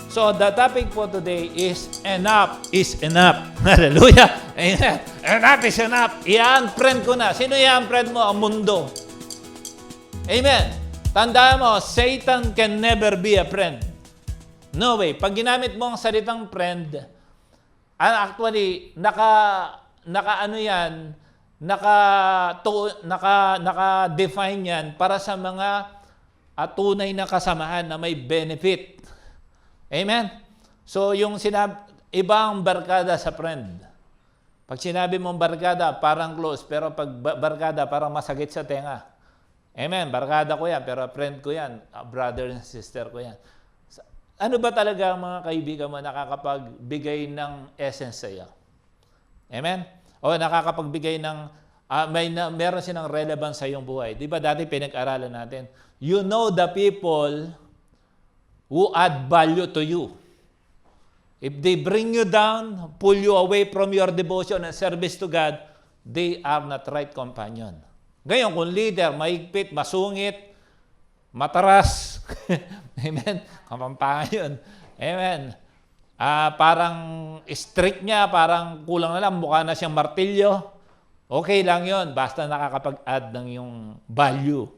So, the topic for today is enough is enough. Hallelujah! Amen. Enough is enough. I-unfriend ko na. Sino i-unfriend mo? Ang mundo. Amen. Tandaan mo, Satan can never be a friend. No way. Pag ginamit mo ang salitang friend, actually, naka-define yan para sa mga tunay na kasamahan na may benefit. Amen? So, yung ibang barkada sa friend. Pag sinabi mong barkada, parang close, pero pag barkada, parang masakit sa tenga. Amen? Barkada ko yan, pero friend ko yan. Brother and sister ko yan. Ano ba talaga ang mga kaibigan mo nakakapagbigay ng essence sa iyo? Amen? O nakakapagbigay ng, meron silang relevance sa iyong buhay. Di ba dati pinag-aralan natin? You know the people who add value to you. If they bring you down, pull you away from your devotion and service to God, they are not right companion. Ngayon, kung leader, mahigpit, masungit, mataras, amen, kapampangan yun, amen, parang strict niya, parang kulang na lang, mukha na siyang martilyo, okay lang yun, basta nakakapag-add ng yung value.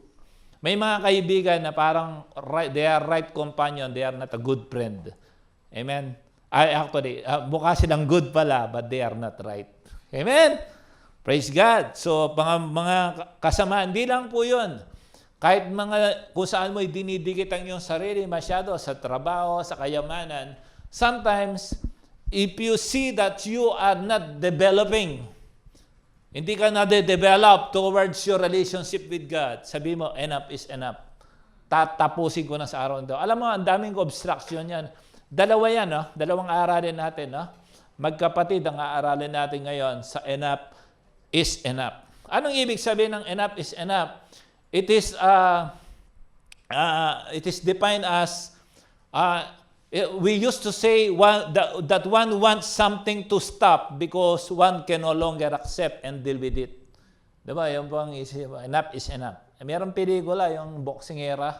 May mga kaibigan na parang they are right companion, they are not a good friend. Amen? Actually, mukha silang good pala, but they are not right. Amen? Praise God. So, mga kasama, hindi lang po yun. Kahit kung saan mo dinidikit ang iyong sarili masyado, sa trabaho, sa kayamanan, sometimes, if you see that you are not developing, hindi ka na-develop towards your relationship with God, sabi mo, enough is enough. Tatapusin ko na sa araw nito. Alam mo, ang daming obstruction yan. Dalawa yan, no? Dalawang aaralin natin. No? Magkapatid ang aaralin natin ngayon sa enough is enough. Anong ibig sabihin ng enough is enough? It is defined as, we used to say that one wants something to stop because one can no longer accept and deal with it. Diba? Yung pang enough is enough. Mayroong pelikula, yung boxing era.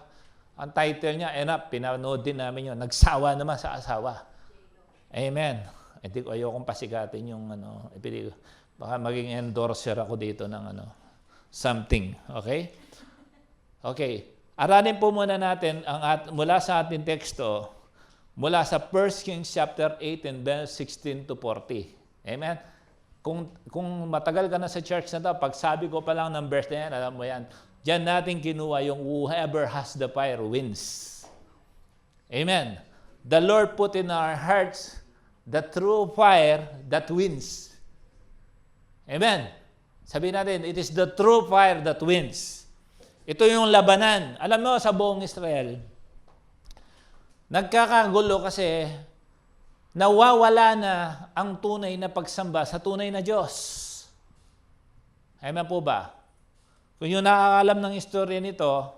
Ang title niya, enough. Pinanood din namin yun. Nagsawa naman sa asawa. Amen. Hindi ko ayokong pasigatin yung pelikula. Baka maging endorser ako dito ng something. Okay? Okay. Aralin po muna natin mula sa ating teksto, mula sa 1 Kings chapter 8 and verse 16 to 40. Amen? Kung matagal ka na sa church na to, pag sabi ko pa lang ng verse na yan, alam mo yan, diyan natin kinuha yung whoever has the fire wins. Amen? The Lord put in our hearts the true fire that wins. Amen? Sabihin natin, it is the true fire that wins. Ito yung labanan. Alam mo, sa buong Israel, nagkakagulo kasi nawawala na ang tunay na pagsamba sa tunay na Diyos. Amen po ba? Kung yung nakakalam ng istorya nito,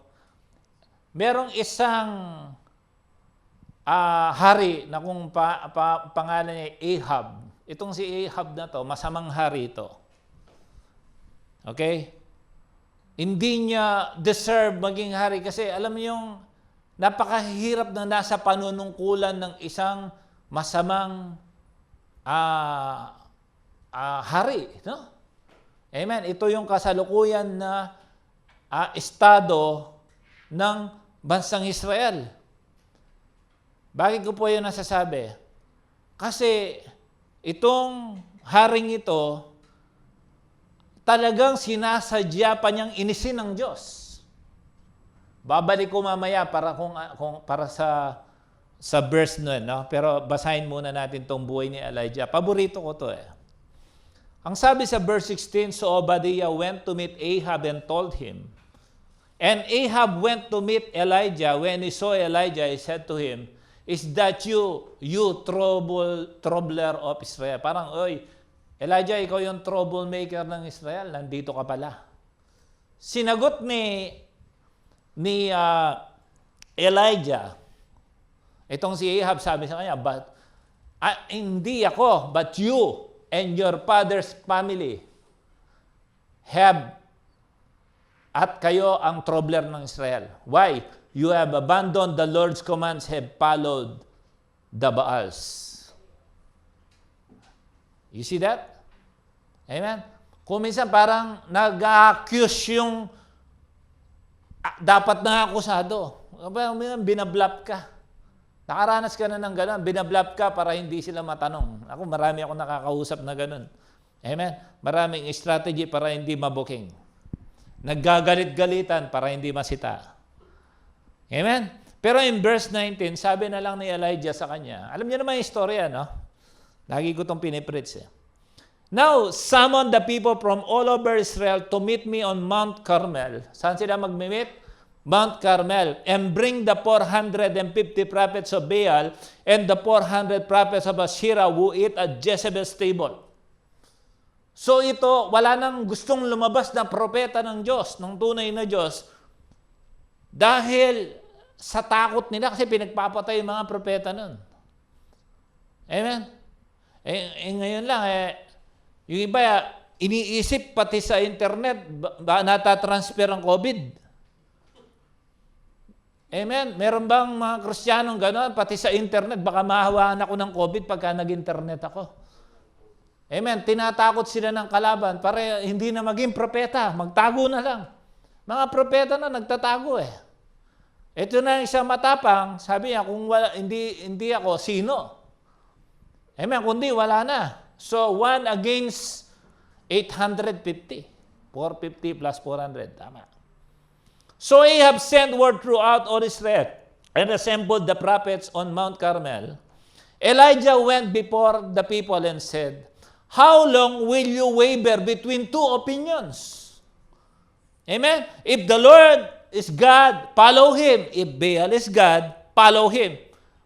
merong isang hari na kung pangalan niya Ahab. Itong si Ahab na to, masamang hari ito. Okay? Hindi niya deserve maging hari kasi alam mo yung napakahirap na nasa panunungkulan ng isang masamang hari. No? Amen. Ito yung kasalukuyan na estado ng bansang Israel. Bakit ko po yun nasasabi? Kasi itong haring ito, talagang sinasadya pa niyang inisin ng Diyos. Babalik ko mamaya para sa verse nun, no? Pero basahin muna natin tong buhay ni Elijah. Paborito ko to eh. Ang sabi sa verse 16, so Obadiah went to meet Ahab and told him. And Ahab went to meet Elijah. When he saw Elijah, he said to him, is that you troubler of Israel? Parang, oy, Elijah, ikaw yung troublemaker ng Israel. Nandito ka pala. Sinagot ni Elijah, itong si Ahab sabi sa kanya, hindi ako, but you and your father's family have at kayo ang troubler ng Israel. Why? You have abandoned the Lord's commands, have followed the Baals. You see that? Amen? Kung minsan parang nag-accuse yung dapat na akusado. Binablap ka. Nakaranas ka na ng gano'n. Binablap ka para hindi sila matanong. Ako, marami akong nakakausap na gano'n. Amen? Maraming strategy para hindi mabuking. Naggagalit-galitan para hindi masita. Amen? Pero in verse 19, sabi na lang ni Elijah sa kanya, alam niyo naman yung istorya, no? Lagi ko itong pinipreach eh. Now, summon the people from all over Israel to meet me on Mount Carmel. Saan sila mag-meet? Mount Carmel. And bring the 450 prophets of Baal and the 400 prophets of Asherah who eat at Jezebel's table. So ito, wala nang gustong lumabas na propeta ng Diyos, ng tunay na Diyos, dahil sa takot nila kasi pinagpapatay yung mga propeta nun. Amen? Ngayon lang, yung iba, iniisip pati sa internet, natatransfer ang COVID. Amen? Meron bang mga Kristiyanong gano'n? Pati sa internet, baka mahawaan ako ng COVID pagka nag-internet ako. Amen? Tinatakot sila ng kalaban para hindi na maging propeta. Magtago na lang. Mga propeta na nagtatago eh. Ito na isang matapang, sabi niya, kung wala, hindi ako, sino? Amen? Kundi wala na. So, 1 against 850. 450 plus 400. Tama. So Ahab sent word throughout all Israel and assembled the prophets on Mount Carmel. Elijah went before the people and said, how long will you waver between two opinions? Amen? If the Lord is God, follow Him. If Baal is God, follow Him.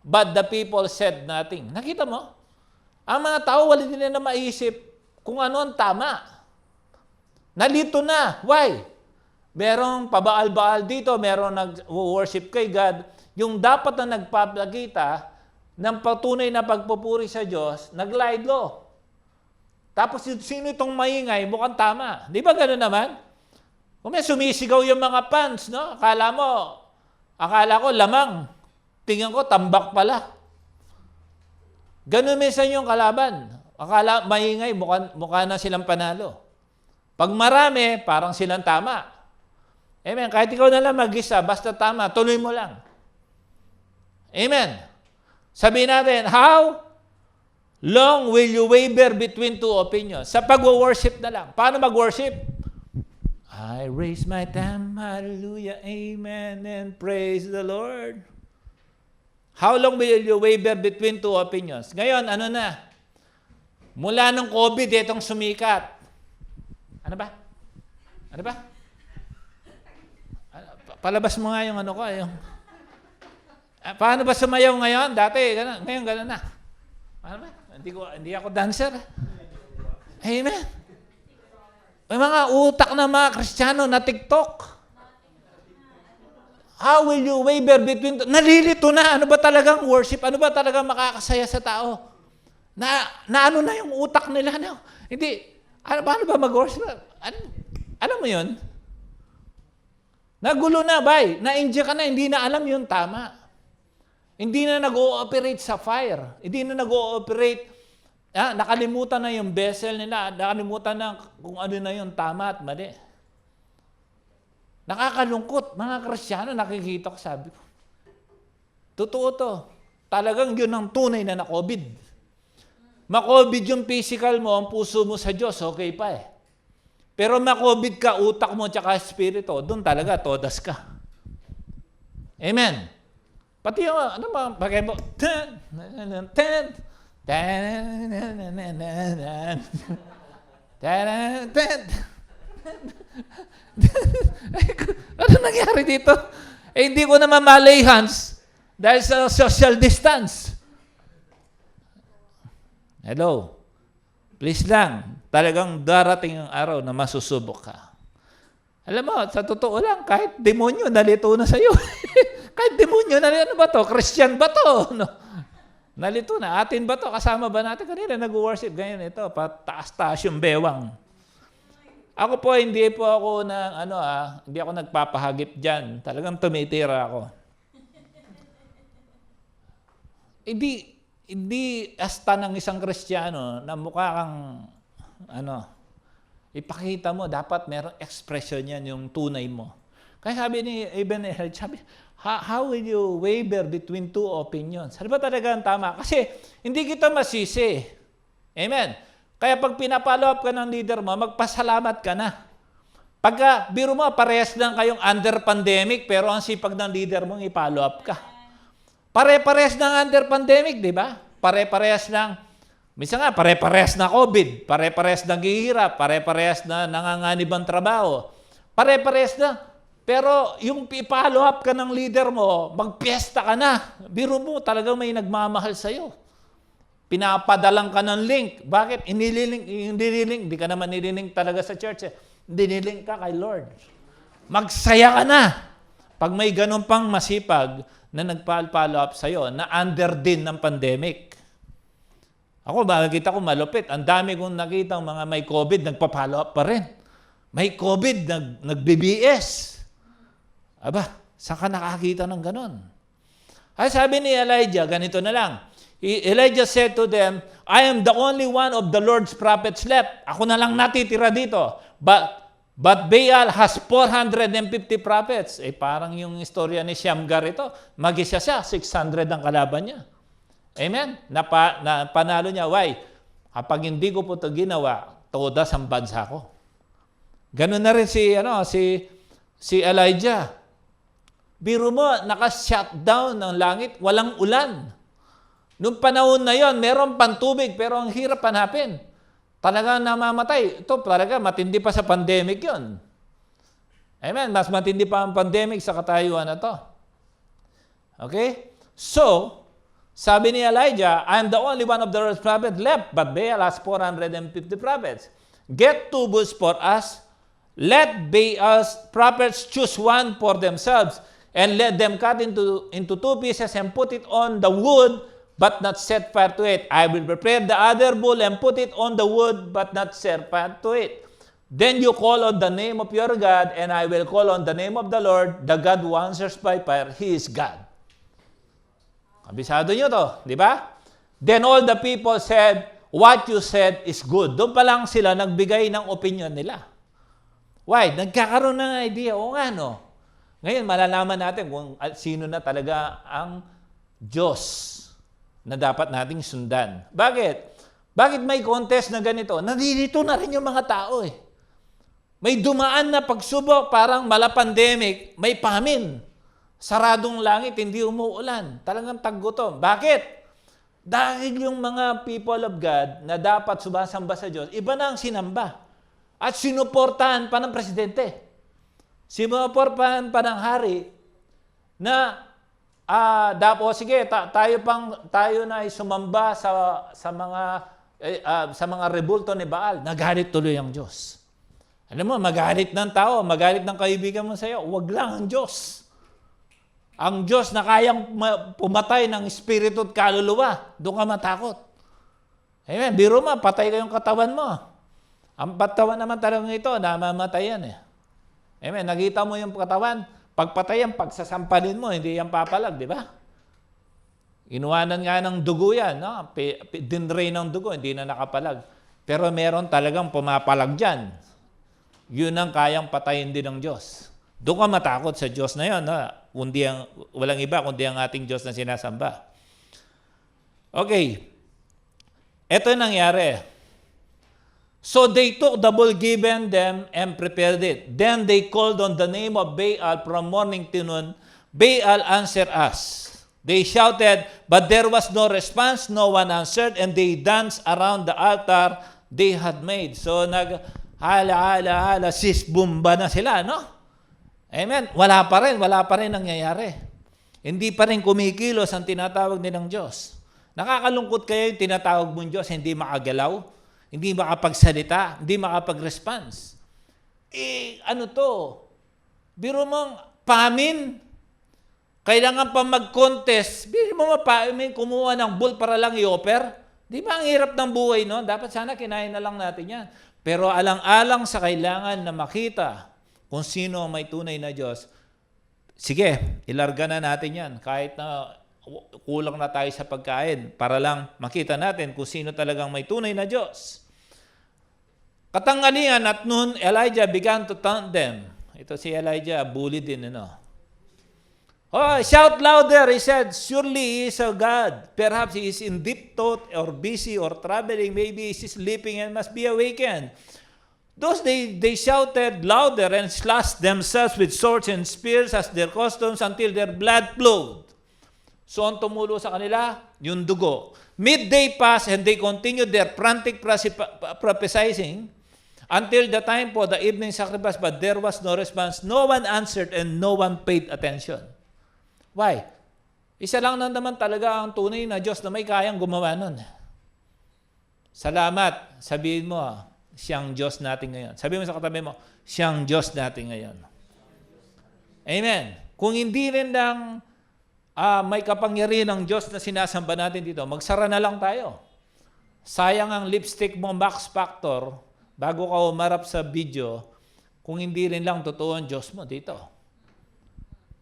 But the people said nothing. Nakita mo? Ang mga tao, wala din na maisip kung ano ang tama. Nalito na. Why? Merong pabaal-baal dito, merong nag-worship kay God. Yung dapat na nagpapakita ng patunay na pagpupuri sa Diyos, nag-lied law. Tapos sino itong maingay, mukhang tama. Di ba gano'n naman? Kung may sumisigaw yung mga fans, no? Akala ko lamang. Tingnan ko, tambak pala. Ganun minsan yung kalaban. Akala maingay, mukha na silang panalo. Pag marami, parang silang tama. Amen. Kahit ikaw na lang mag-isa, basta tama, tuloy mo lang. Amen. Sabihin natin, how long will you waver between two opinions? Sa pag-worship na lang. Paano mag-worship? I raise my time, hallelujah, amen, and praise the Lord. How long will you waver between two opinions? Ngayon, ano na? Mula nung COVID, itong sumikat. Ano ba? Ano ba? Palabas mo nga yung ano ko. Yung, paano ba sumayaw ngayon? Dati, ganun, ngayon gano'n na. Paano ba? Hindi ako dancer. Amen. May mga utak na mga Kristiyano na TikTok. How will you waver between... Nalilito na. Ano ba talagang worship? Ano ba talagang makakasaya sa tao? Na ano na yung utak nila? No? Hindi. Paano ba mag-worship? Alam mo yun? Nagulo na, bay. Na-injure ka na, hindi na alam yung tama. Hindi na nag-ooperate sa fire. Hindi na nag-ooperate. Nakalimutan na yung vessel nila. Nakalimutan na kung ano na yung tama at mali. Nakakalungkot. Mga Kristiyano, nakikita ko, sabi ko. Totoo to. Talagang yun ang tunay na na-COVID. Ma-COVID yung physical mo, ang puso mo sa Diyos, okay pa eh. Pero ma-COVID ka, utak mo tsaka espiritu, doon talaga, todas ka. Amen. Pati yung, ano ba, bagay mo, ano nangyari dito? Hindi ko na mamalay hands dahil sa social distance. Hello. Please lang, talagang darating ang araw na masusubok ka. Alam mo, sa totoo lang, kahit demonyo, nalito na sa'yo. Kahit demonyo, ano ba to? Christian ba to? No. Nalito na. Atin ba to? Kasama ba natin? Kanina nag-worship. Ganyan ito, pataas-taas yung bewang. Ako po, hindi ako nagpapahagip dyan. Talagang tumitira ako. Hindi, hindi asta ng isang Kristiyano na mukha kang, ipakita mo, dapat merong expression yan, yung tunay mo. Kaya sabi ni Ibn Ehud, sabi, how will you waver between two opinions? Ano ba talaga ang tama? Kasi hindi kita masisi. Amen. Kaya pag pinapollow up ka ng leader mo, magpasalamat ka na. Pagka, biro mo, parehas lang kayong under pandemic, pero ang sipag ng leader mong i-follow up ka. Pare-parehas ng under pandemic, di ba? Pare-parehas ng, minsan nga, pare-parehas na COVID, pare-parehas na gihirap, pare-parehas na nanganganib ang trabaho, pare-parehas na. Pero yung i-follow up ka ng leader mo, magpiesta ka na. Biro mo, talagang may nagmamahal sa'yo. Pinapadalang ka ng link. Bakit? Inililink. Hindi ka naman nililink talaga sa church. Dinilink ka kay Lord. Magsaya ka na. Pag may ganun pang masipag na nag-follow up sa'yo, na under din ng pandemic. Ako, makikita ko malupit. Ang dami kong nakita mga may COVID, nagpa-follow up pa rin. May COVID, nag-BBS. Aba, saan ka nakakita ng ganun? Ay sabi ni Elijah, ganito na lang. Elijah said to them, I am the only one of the Lord's prophets left. Ako na lang natitira dito. But Baal has 450 prophets. Parang yung istorya ni Shamgar ito. Mag-isa siya, 600 ang kalaban niya. Amen? Panalo niya, why? Kapag hindi ko po ito ginawa, todas ang bansa ko. Ganun na rin si Elijah. Biro mo, naka-shutdown ng langit, walang ulan. Noong panahon na yon, meron pantubig, pero ang hirap hanapin. Talaga namamatay. Ito talaga, matindi pa sa pandemic yon. Amen? Mas matindi pa ang pandemic sa katayuan na to. Okay? So, sabi ni Elijah, I'm the only one of the Lord's prophets left, but Baal has 450 prophets. Get 2 bulls for us. Let Baal's prophets choose one for themselves, and let them cut into 2 pieces and put it on the wood, but not set fire to it. I will prepare the other bull and put it on the wood, but not set fire to it. Then you call on the name of your God, and I will call on the name of the Lord, the God who answers by fire. He is God. Kabisado nyo to, di ba? Then all the people said, what you said is good. Doon pa lang sila nagbigay ng opinion nila. Why? Nagkakaroon ng idea. O nga, no? Ngayon, malalaman natin kung sino na talaga ang Diyos na dapat nating sundan. Bakit? Bakit may contest na ganito? Nandito na rin yung mga tao eh. May dumaan na pagsubok, parang mala pandemic, may famine. Saradong langit, hindi umuulan. Talagang taggutom. Bakit? Dahil yung mga people of God na dapat sumasamba sa Diyos, iba na ang sinamba. At sinuportahan pa ng presidente. Sinuportahan pa ng hari na sige, tayo na ay sumamba sa mga rebulto ni Baal. Nagalit tuloy ang Diyos. Alam mo, magalit ng tao, magalit ng kaibigan mo sa iyo, wag lang ang Diyos. Ang Diyos na kayang pumatay ng espiritu at kaluluwa, doon ka matakot. Amen. Biro mo, patay kayong katawan mo. Ang katawan naman talagang ito, namamatay yan eh. Amen. Nakita mo yung katawan, pagpatay yan, pagsasampalin mo, hindi yan papalag, di ba? Inuwanan nga ng dugo yan, no? Dinrain ng dugo, hindi na nakapalag. Pero meron talagang pumapalag dyan. Yun ang kayang patayin din ng Diyos. Doon ka matakot sa Diyos na yun. No? Walang iba kundi ang ating Diyos na sinasamba. Okay. Ito yung nangyari. So they took the bull given them and prepared it. Then they called on the name of Baal from morning to noon. Baal answered us. They shouted, but there was no response. No one answered, and they danced around the altar they had made. So nag-hala, sis-bumba na sila, no? Amen. Wala pa rin nangyayari. Hindi pa rin kumikilos ang tinatawag nilang Diyos. Nakakalungkot kayo yung tinatawag mong Diyos, hindi makagalaw. Hindi makapagsalita, hindi makapag-response. Ano to? Biro mong famine, kailangan pa mag-contest. Biro mo kumuha ng bull para lang i-offer. Di ba ang hirap ng buhay, no? Dapat sana kinain na lang natin yan. Pero alang-alang sa kailangan na makita kung sino ang may tunay na Diyos, sige, ilarga na natin yan. Kahit na kulang na tayo sa pagkain para lang makita natin kung sino talagang may tunay na Diyos. Katanghalian at noon, Elijah began to taunt them. Ito si Elijah, bully din, Oh, shout louder, he said, surely he is a God. Perhaps he is in deep thought or busy or traveling. Maybe he is sleeping and must be awakened. Those they shouted louder and slashed themselves with swords and spears as their customs until their blood flowed. So ang tumulo sa kanila, yung dugo. Midday passed and they continued their frantic prophesying until the time for the evening sacrifice, but there was no response. No one answered and no one paid attention. Why? Isa lang naman talaga ang tunay na Diyos na may kayang gumawa nun. Salamat. Sabihin mo, siyang Diyos natin ngayon. Sabihin mo sa katabi mo, siyang Diyos natin ngayon. Amen. Kung hindi rin lang may kapangyarihan ng Diyos na sinasamba natin dito, magsara na lang tayo. Sayang ang lipstick mo, Max Factor, bago ka umarap sa video, kung hindi rin lang totoo ang Diyos mo dito.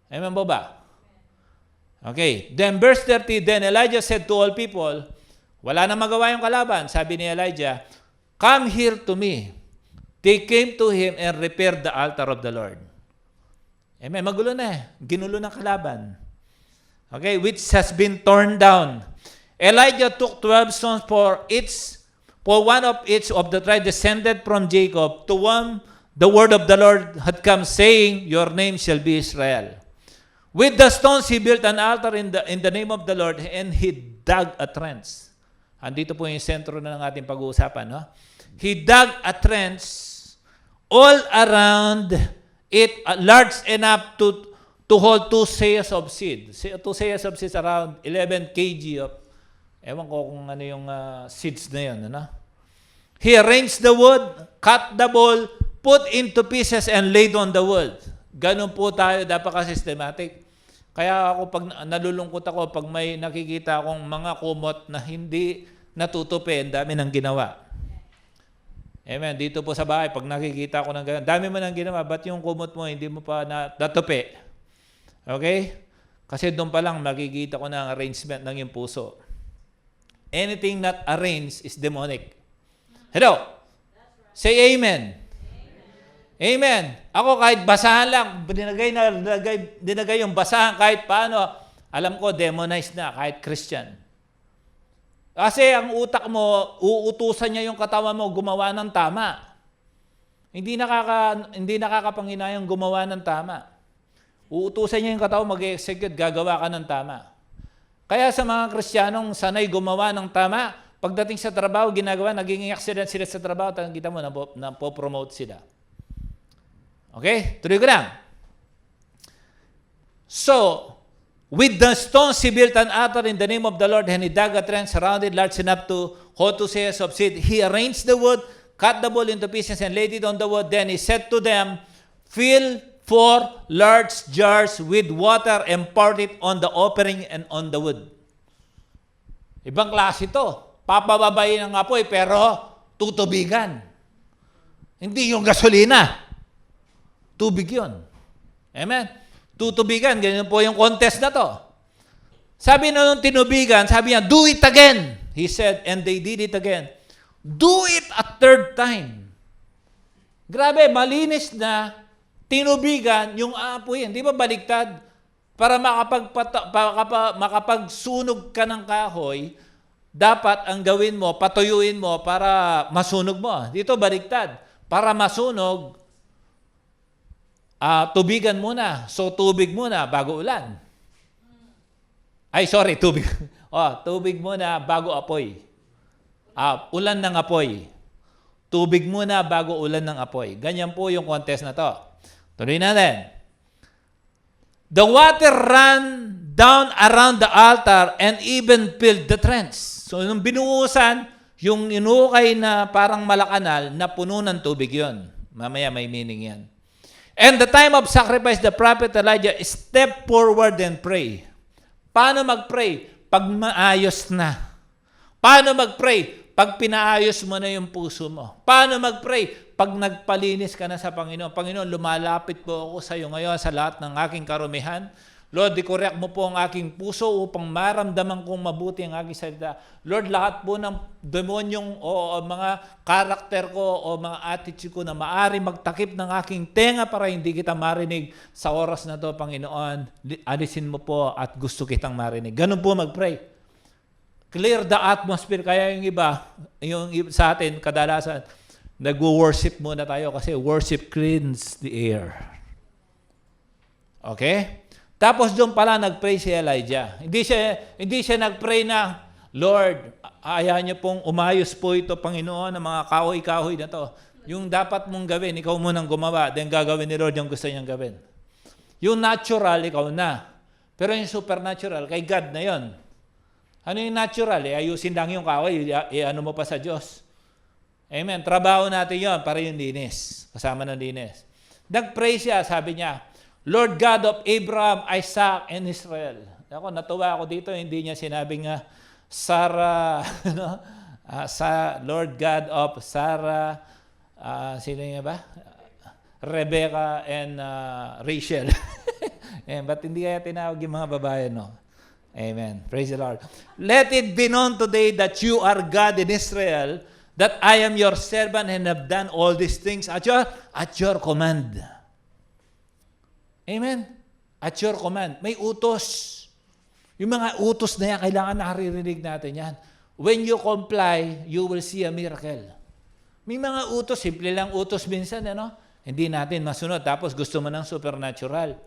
Amen ba ba? Okay. Then verse 30, then Elijah said to all people, wala na magawa yung kalaban. Sabi ni Elijah, come here to me. They came to him and repaired the altar of the Lord. Amen. Magulo na. Ginulo ng kalaban. Okay. Which has been torn down. Elijah took 12 stones for one of each of the tribes descended from Jacob, to whom the word of the Lord had come, saying, your name shall be Israel. With the stones, he built an altar in the name of the Lord, and he dug a trench. Andito po yung sentro na ng ating pag-uusapan. No? He dug a trench all around it, large enough to hold 2 seahs of seed. 2 seahs of seeds around 11 kg of, ewan ko kung ano yung seeds na yun. Ano? He arranged the wood, cut the bole, put into pieces, and laid on the wood. Ganun po tayo, dapat ka-systematic. Kaya ako, pag nalulungkot ako, pag may nakikita akong mga kumot na hindi natutupi, ang dami ng ginawa. Amen. Dito po sa bahay, pag nakikita ko ng ganyan, dami mo ng ginawa, ba't yung kumot mo, hindi mo pa natupi? Okay? Kasi doon pa lang, makikita ko na ang arrangement ng yung puso. Anything not arranged is demonic. Hello? Say amen. Amen. Ako kahit basahan lang, dinagay yung basahan kahit paano, alam ko, demonized na, kahit Christian. Kasi ang utak mo, uutusan niya yung katawan mo gumawa ng tama. Hindi nakakapanghinayang gumawa ng tama. Uutusan niya yung katawan, mag-execute, gagawa ka ng tama. Kaya sa mga Kristiyanong sanay gumawa ng tama, pagdating sa trabaho, ginagawa, naging accident sila sa trabaho, kita mo, napopromote sila. Okay? Tuloy ko lang. So, with the stones he built an altar in the name of the Lord, and he dug a trench around it large enough to hold 2 seahs of seed. He arranged the wood, cut the bole into pieces, and laid it on the wood. Then he said to them, fill 4 large jars with water and pour it on the offering and on the wood. Ibang klase ito. Papababayin ng apoy, pero tutubigan. Hindi yung gasolina. Tubig yun. Amen? Tutubigan. Ganyan po yung contest na to. Sabi na nung tinubigan, sabi niya, do it again. He said, and they did it again. Do it a 3rd time. Grabe, malinis na tinubigan yung apoy. Di ba baliktad? Para makapagsunog ka ng kahoy, dapat ang gawin mo, patuyuin mo para masunog mo. Dito baliktad. Para masunog, tubigan muna. So, tubig muna bago ulan. Tubig. Tubig muna bago apoy. Ulan ng apoy. Tubig muna bago ulan ng apoy. Ganyan po yung contest na to. Tuloy natin. The water ran down around the altar and even filled the trench. So, nung binuhusan, yung inukay na parang malakanal, na puno ng tubig yun. Mamaya may meaning yan. And the time of sacrifice, the prophet Elijah stepped forward and pray. Paano mag-pray? Pag maayos na. Paano mag-pray? Pag pinaayos mo na yung puso mo. Paano mag-pray? Pag nagpalinis ka na sa Panginoon. Panginoon, lumalapit po ako sa iyo ngayon sa lahat ng aking karumihan. Lord, dikorek mo po ang aking puso upang maramdaman kong mabuti ang aking salita. Lord, lahat po ng demonyong o mga karakter ko o mga attitude ko na maari magtakip ng aking tenga para hindi kita marinig sa oras na to, Panginoon, alisin mo po at gusto kitang marinig. Ganun po mag-pray. Clear the atmosphere. Kaya yung iba, sa atin, kadalasan, nag-worship muna tayo kasi worship cleans the air. Okay? Tapos doon pala nag-pray si Elijah. Hindi siya nag-pray na, Lord, ayaw niyo pong umayos po ito, Panginoon, ng mga kahoy-kahoy na to. Yung dapat mong gawin, ikaw munang gumawa, then gagawin ni Lord yung gusto niyang gawin. Yung natural, ikaw na. Pero yung supernatural, kay God na yon. Ano yung natural? Ayusin lang yung kahoy, ano mo pa sa Diyos. Amen. Trabaho natin yon para yung linis. Kasama ng linis. Nag-pray siya, sabi niya, Lord God of Abraham, Isaac, and Israel. Ako, natuwa ako dito, hindi niya sinabing Sarah, sa Lord God of Sarah, sino niya ba? Rebecca and Rachel. But hindi kaya tinawag yung mga babae, no? Amen. Praise the Lord. Let it be known today that you are God in Israel, that I am your servant and have done all these things at your command. Amen? At your command. May utos. Yung mga utos na yan, kailangan naririnig natin yan. When you comply, you will see a miracle. May mga utos, simple lang utos minsan, ano? Hindi natin masunod. Tapos gusto mo ng supernatural.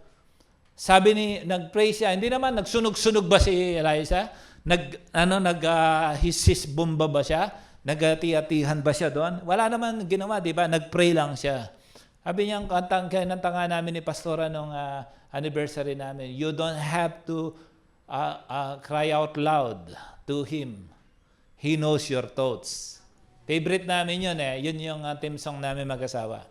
Sabi nag-pray siya, hindi naman nagsunog-sunog ba si Elijah? Hisis bomba ba siya? Nagati-atihan ba siya doon? Wala naman ginawa, di ba? Nag-pray lang siya. Sabi niya, kinanta nga namin ni Pastora nung anniversary namin, you don't have to cry out loud to Him. He knows your thoughts. Favorite namin yun eh. Yun yung team song namin mag-asawa.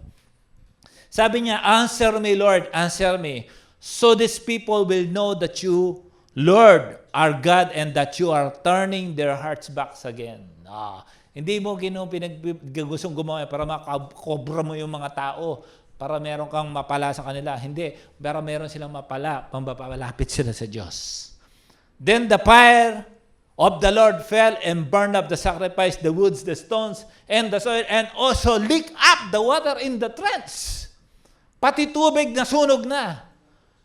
Sabi niya, answer me, Lord, answer me. So these people will know that you, Lord, are God and that you are turning their hearts back again. Hindi mo gustong gumawa para makakobra mo yung mga tao para meron kang mapala sa kanila. Hindi. Pero meron silang mapala, pambapalapit sila sa Diyos. Then the fire of the Lord fell and burned up the sacrifice, the woods, the stones, and the soil, and also licked up the water in the trench. Pati tubig na sunog na.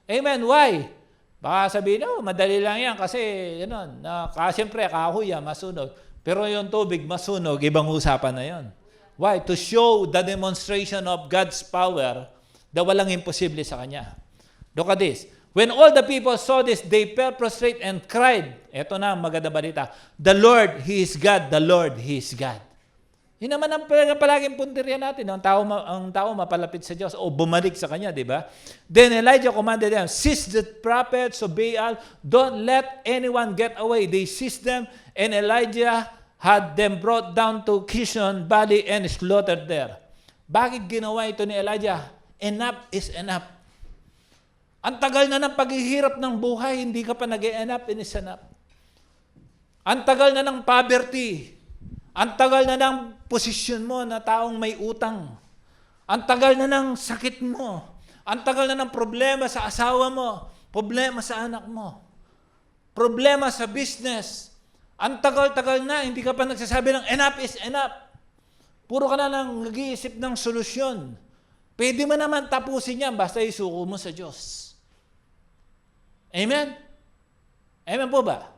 Amen. Why? Baka sabihin, madali lang yan kasi, siyempre, kahoy yan, masunog. Pero yung tubig masunog, ibang usapan na yon. Why? To show the demonstration of God's power na walang imposible sa Kanya. Look at this. When all the people saw this, they fell prostrate and cried. Ito na ang maganda balita. The Lord, He is God. The Lord, He is God. Yun naman ang palaging punteriya natin. Ang tao mapalapit sa Diyos o bumalik sa Kanya, di ba? Then Elijah commanded them, seize the prophets of Baal. Don't let anyone get away. They seized them, and Elijah had them brought down to Kishon Valley and slaughtered there. Bakit ginawa ito ni Elijah? Enough is enough. Ang tagal na ng paghihirap ng buhay, hindi ka pa nag-enough, and is enough. Ang tagal na ng poverty. Ang tagal na ng posisyon mo na taong may utang. Ang tagal na ng sakit mo. Ang tagal na ng problema sa asawa mo. Problema sa anak mo. Problema sa business. Ang tagal-tagal na, hindi ka pa nagsasabi ng enough is enough. Puro ka na lang nag-iisip ng solusyon. Pwede mo naman tapusin yan basta isuko mo sa Diyos. Amen? Amen po ba?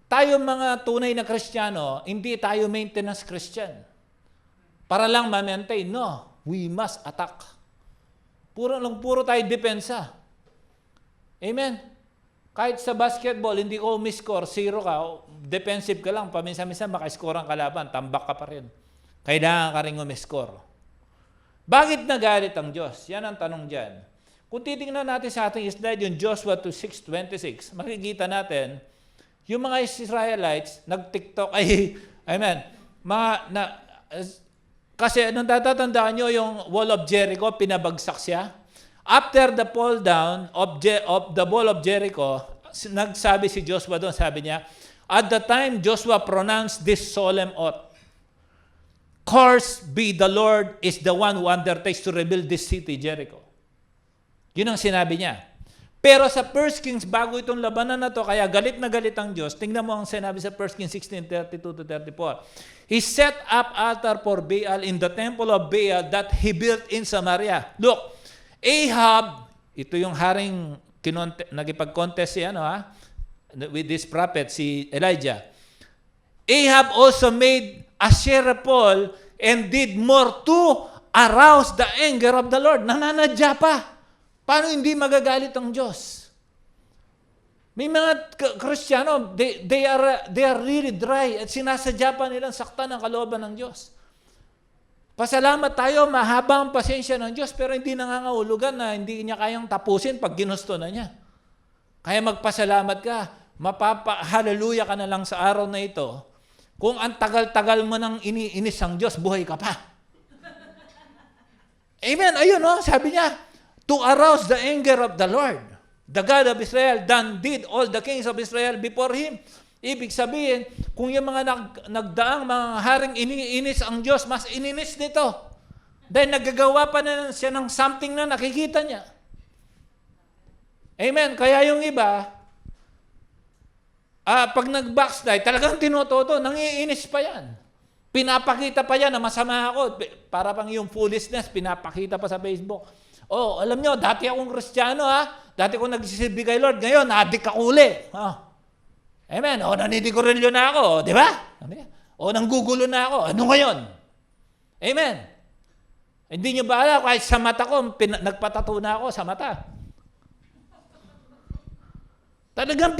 Tayo mga tunay na Kristiyano, hindi tayo maintenance Christian. Para lang ma-maintain. No, we must attack. Puro tayo depensa. Amen? Kahit sa basketball, hindi ko umiscore, 0 ka, defensive ka lang, paminsan-minsan maka-score ang kalaban, tambak ka pa rin. Kailangan ka rin umiscore. Bakit nagalit ang Diyos? Yan ang tanong dyan. Kung titingnan natin sa ating slide, yung Joshua 6:26, makikita natin, yung mga Israelites, nag-TikTok, kasi anong tatatandaan nyo, yung wall of Jericho, pinabagsak siya. After the fall down of the wall of Jericho, nagsabi si Joshua doon, sabi niya, at the time Joshua pronounced this solemn oath, cursed be the Lord is the one who undertakes to rebuild this city, Jericho. Yun ang sinabi niya. Pero sa 1 Kings, bago itong labanan na to, kaya galit na galit ang Diyos. Tingnan mo ang sinabi sa 1 Kings 16:32-34. He set up altar for Baal in the temple of Baal that he built in Samaria. Look, Ahab, ito yung haring nagipag-contest with this prophet, si Elijah. Ahab also made Asherah pole and did more to arouse the anger of the Lord. Nananadya pa. Paano hindi magagalit ang Diyos? May mga Kristiyano, they are really dry at sinasadya pa nilang saktan ang kalooban ng Diyos. Pasalamat tayo, mahaba ang pasensya ng Diyos, pero hindi nangangahulugan na hindi niya kayang tapusin pag ginusto na niya. Kaya magpasalamat ka, hallelujah ka na lang sa araw na ito. Kung ang tagal-tagal mo nang iniinis ang Diyos, buhay ka pa. Amen. Ayun, sabi niya, to arouse the anger of the Lord, the God of Israel, than did all the kings of Israel before him. Ibig sabihin, kung yung mga nagdaang mga haring iniinis ang Diyos, mas ininis nito. Dahil nagagawa pa na siya ng something na nakikita niya. Amen. Kaya yung iba, pag nag-backslide, talagang tinotodo, nangiinis pa yan. Pinapakita pa yan na masama ako. Para pang yung foolishness, pinapakita pa sa Facebook. Oh, alam nyo, dati akong Kristiyano Dati akong nagsisilbi kay Lord. Ngayon, adik ako uli. Amen. O, naninigorilyo na ako. Di ba? O, nanggugulo na ako. Ano ngayon? Amen. Hindi nyo ba alam, kahit sa mata ko, nagpatato na ako sa mata. Talagang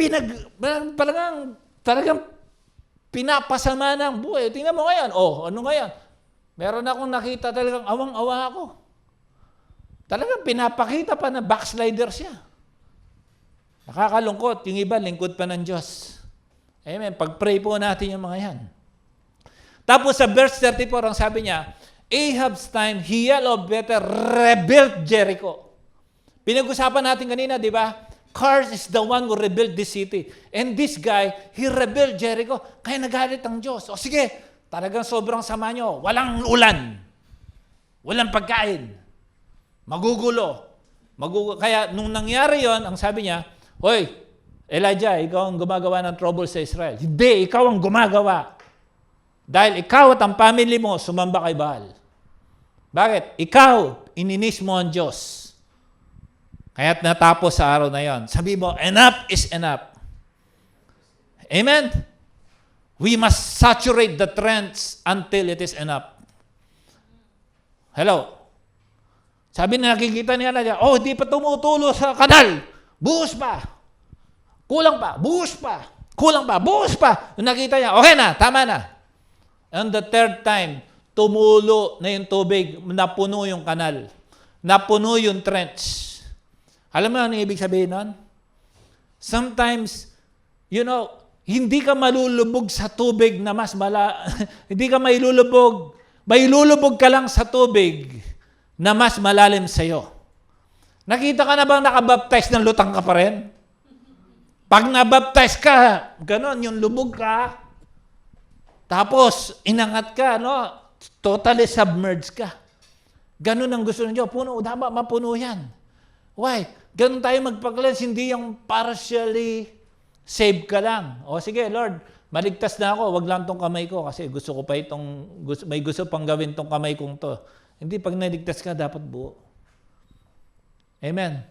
pinapasama ng buhay. Tingnan mo ngayon. Oh, ano ngayon? Meron akong nakita talagang awang-awa ako. Talagang pinapakita pa na backslider siya. Nakakalungkot. Yung iba, lingkod pa ng Diyos. Amen. Pag-pray po natin yung mga yan. Tapos sa verse 34, ang sabi niya, Ahab's time, he yelled better, rebuilt Jericho. Pinag-usapan natin kanina, di ba? Cursed is the one who rebuilt this city. And this guy, he rebuilt Jericho. Kaya nagalit ang Diyos. O sige, talagang sobrang sama nyo. Walang ulan. Walang pagkain. Magugulo. Kaya nung nangyari yon, ang sabi niya, Hoy, Elijah, ikaw ang gumagawa ng trouble sa Israel. Hindi, ikaw ang gumagawa. Dahil ikaw at ang family mo, sumamba kay Baal. Bakit? Ikaw, ininis mo ang Diyos. Kaya't natapos sa araw na yon. Sabi mo, enough is enough. Amen? We must saturate the trends until it is enough. Hello? Sabi na nakikita niya na, di pa tumutulo sa kanal. Buhos pa. Kulang pa. Buhos pa. Kulang pa. Buhos pa. Nung nakita niya, okay na, tama na. And the third time, tumulo na yung tubig, napuno yung kanal. Napuno yung trench. Alam mo ano ibig sabihin nun? Sometimes, hindi ka malulubog sa tubig na mas hindi ka mailulubog. Mailulubog ka lang sa tubig na mas malalim sa'yo. Nakita ka na bang nakabaptize ng lutang ka pa rin? Pag nabaptize ka, ganon, yung lubog ka, tapos inangat ka, totally submerged ka. Ganon ang gusto ng Diyos. Dapat mapuno yan. Why? Ganon tayo magpag-cleanse, hindi yung partially saved ka lang. O sige, Lord, maligtas na ako, wag lang tong kamay ko kasi gusto ko pa may gusto pang gawin tong kamay kong to. Hindi, pag naligtas ka, dapat buo. Amen.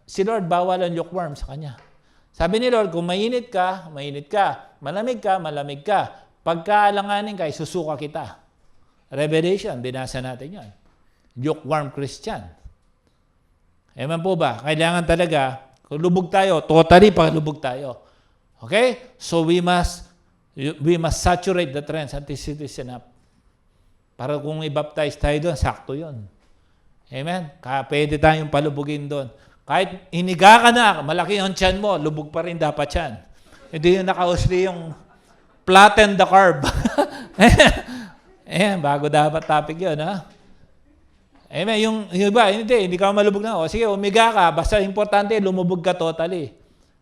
Si Lord, bawal ang lukewarm sa Kanya. Sabi ni Lord, kung mainit ka, mainit ka. Malamig ka, malamig ka. Pagkaalanganin ka, susuka kita. Revelation, binasa natin yan. Lukewarm Christian. Amen po ba? Kailangan talaga, kung lubog tayo, totally paglubog tayo. Okay? So we must saturate the trends until it is enough. Para kung i-baptize tayo doon, sakto yun. Amen? Kaya pwede tayong palubugin doon. Kahit iniga ka na, malaki ang tiyan mo, lubog pa rin dapat yan. Hindi yung nakausli yung flatten the curve. Ayan, bago dapat topic yun, ha? Amen, yung iba, hindi ka malubog na. O sige, umiga ka, basta importante, lumubog ka totally.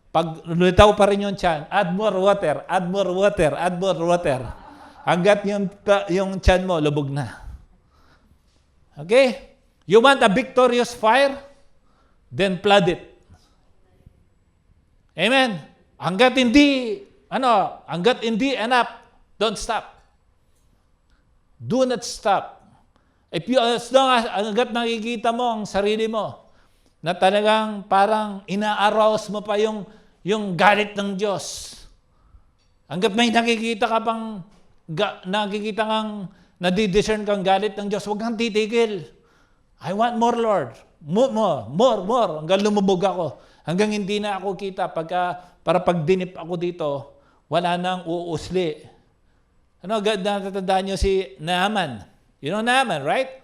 Pag lutaw pa rin yung tiyan, add more water, add more water, add more water. Hanggat yung tiyan mo, lubog na. Okay? You want a victorious fire? then flood it. Amen? Hanggat hindi enough, don't stop. Do not stop. As long as hanggat nakikita mo ang sarili mo, na talagang parang ina-arouse mo pa yung galit ng Diyos. Hanggat may nakikita kang nadidiscern kang galit ng Diyos, huwag kang titigil. I want more, Lord. More. Hanggang lumubog ako. Hanggang hindi na ako kita. Para pag dinip ako dito, wala nang uusli. Natatandaan nyo si Naaman. You know Naaman, right?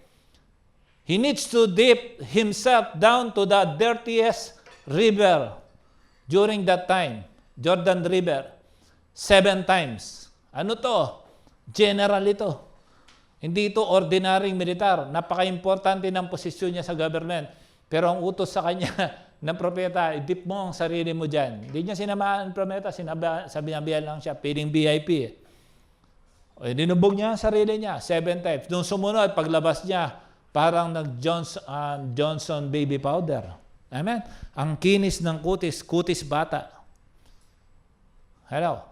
He needs to dip himself down to the dirtiest river during that time, Jordan River, 7 times. Ano to? General ito. Hindi ito ordinaryong militar. Napaka-importante ng posisyon niya sa government. Pero ang utos sa kanya ng propeta, i-dip mo ang sarili mo dyan. Hindi niya sinamaan ng propeta, sinabihan lang siya, piling VIP. Dinubog niya ang sarili niya, 7 times. Nung sumunod, paglabas niya, parang nag-Johnson baby powder. Amen? Ang kinis ng kutis bata. Hello?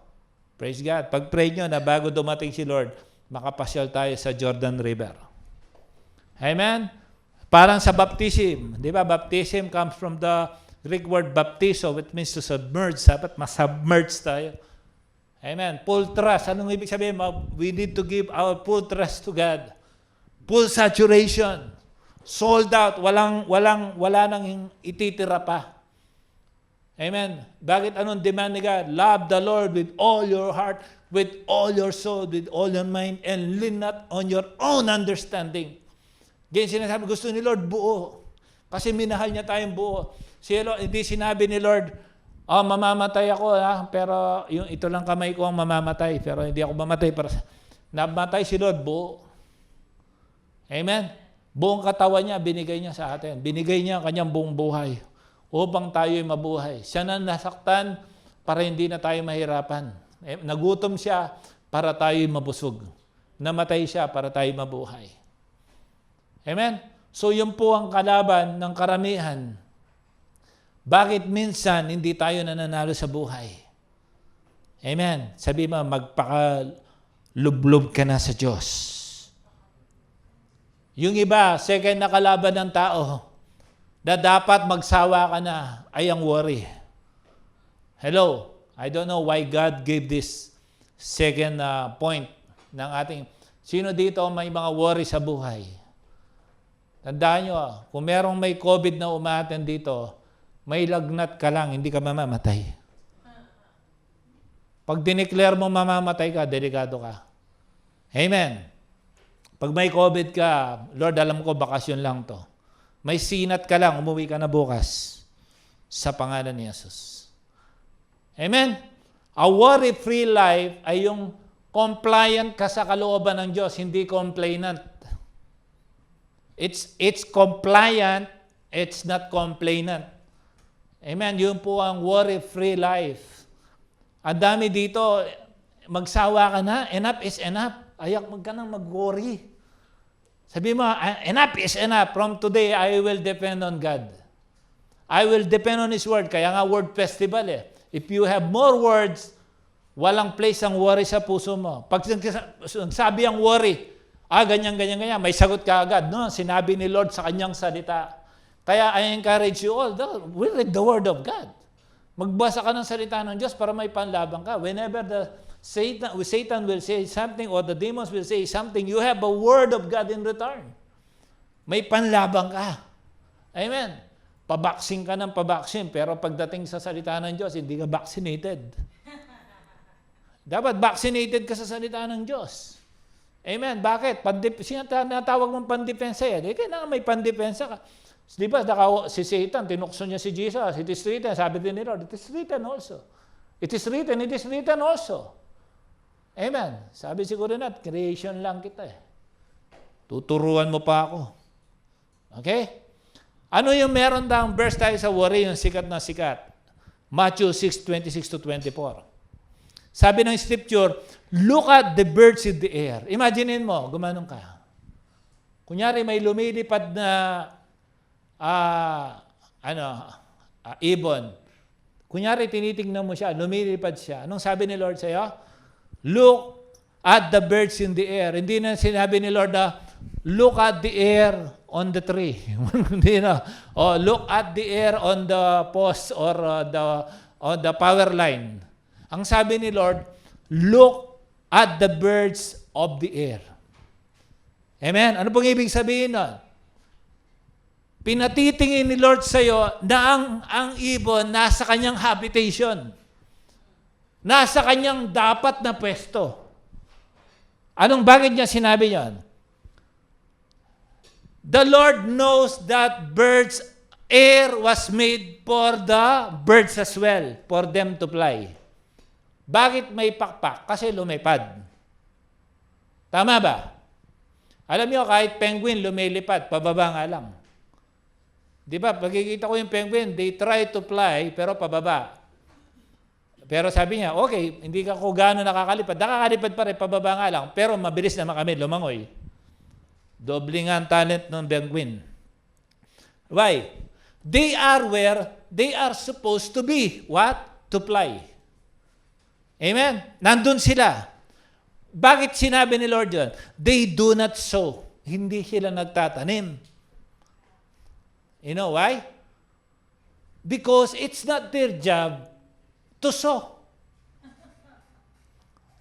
Praise God. Pag-pray nyo na bago dumating si Lord, makapasyal tayo sa Jordan River. Amen? Parang sa baptism. Di ba? Baptism comes from the Greek word baptizo, which means to submerge. Dapat masubmerge tayo. Amen? Full trust. Anong ibig sabihin? We need to give our full trust to God. Full saturation. Sold out. Wala nang ititira pa. Amen. Bakit anong demand ni God? Love the Lord with all your heart, with all your soul, with all your mind, and lean not on your own understanding. Ganyan sinasabi, gusto ni Lord buo. Kasi minahal niya tayong buo. Hindi sinabi ni Lord, mamamatay ako, pero ito lang kamay ko ang mamamatay, pero hindi ako mamatay. Namatay si Lord buo. Amen? Buong katawan niya, binigay niya sa atin. Binigay niya ang kanyang buong buhay upang tayo'y mabuhay. Siya na nasaktan para hindi na tayo mahirapan. Nagutom siya para tayo'y mabusog. Namatay siya para tayo'y mabuhay. Amen? So yun po ang kalaban ng karamihan. Bakit minsan hindi tayo nananalo sa buhay? Amen? Sabi mo, magpakalublob ka na sa Diyos. Yung iba, second na kalaban ng tao, na dapat magsawa ka na, ay ang worry. Hello, I don't know why God gave this second point ng ating, sino dito may mga worry sa buhay? Tandaan nyo, kung merong may COVID na umaten dito, may lagnat ka lang, hindi ka mamamatay. Pag dineclare mo mamamatay ka, delikado ka. Amen. Pag may COVID ka, Lord, alam ko, bakasyon lang to. May sinat ka lang, umuwi ka na bukas. Sa pangalan ni Jesus. Amen? A worry-free life ay yung compliant ka sa kalooban ng Diyos, hindi complainant. It's compliant, it's not complainant. Amen? Yun po ang worry-free life. Ang dami dito, magsawa ka na, enough is enough. Ayak ka nang mag-worry. Sabi mo, enough is enough. From today, I will depend on God. I will depend on His Word. Kaya nga word festival If you have more words, walang place ang worry sa puso mo. Pag sabi ang worry, ganyan, may sagot ka agad. No? Sinabi ni Lord sa kanyang salita. Kaya I encourage you all, we read the Word of God. Magbasa ka ng salita ng Diyos para may panlabang ka. Whenever Satan will say something or the demons will say something, you have a word of God in return. May panlabang ka. Amen. Pabaksin ka ng pabaksin, pero pagdating sa salita ng Diyos, hindi ka vaccinated. Dapat vaccinated ka sa salita ng Diyos. Amen. Bakit? Sinatawag mong pandepensa kailangan may pandepensa ka. Di ba, si Satan, tinukso niya si Jesus. It is written, sabi din ni Lord, it is written also. It is written also. Amen. Sabi siguro na, creation lang kita Tuturuan mo pa ako. Okay? Ano yung meron daang verse tayo sa worry, yung sikat na sikat? Matthew 6:26-24. Sabi ng scripture, look at the birds in the air. Imaginein mo, gumanong ka. Kunyari may lumilipad na, ibon. Kunyari, tinitingnan mo siya, lumilipad siya. Anong sabi ni Lord sa'yo? Look at the birds in the air. Hindi na sinabi ni Lord na, look at the air on the tree. Hindi na. Look at the air on the post or on the power line. Ang sabi ni Lord, look at the birds of the air. Amen? Ano pong ibig sabihin nun? Pinatitingin ni Lord sa iyo na ang ibon nasa kanyang habitation. Nasa kanyang dapat na pwesto. Anong bakit niya sinabi yan? The Lord knows that birds' air was made for the birds as well, for them to fly. Bakit may pakpak? Kasi lumipad. Tama ba? Alam niyo, kahit penguin lumilipad, pababa nga lang. Di ba, pagkikita ko yung penguin, they try to fly, pero pababa. Pero sabi niya, okay, hindi ka ko gano'n nakakalipad. Nakakalipad pa rin, pababa nga lang. Pero mabilis naman kami, lumangoy. Doble nga ang talent ng penguin. Why? They are where they are supposed to be. What? To fly. Amen? Nandun sila. Bakit sinabi ni Lord yun? They do not sow. Hindi sila nagtatanim. You know why? Because it's not their job to sow.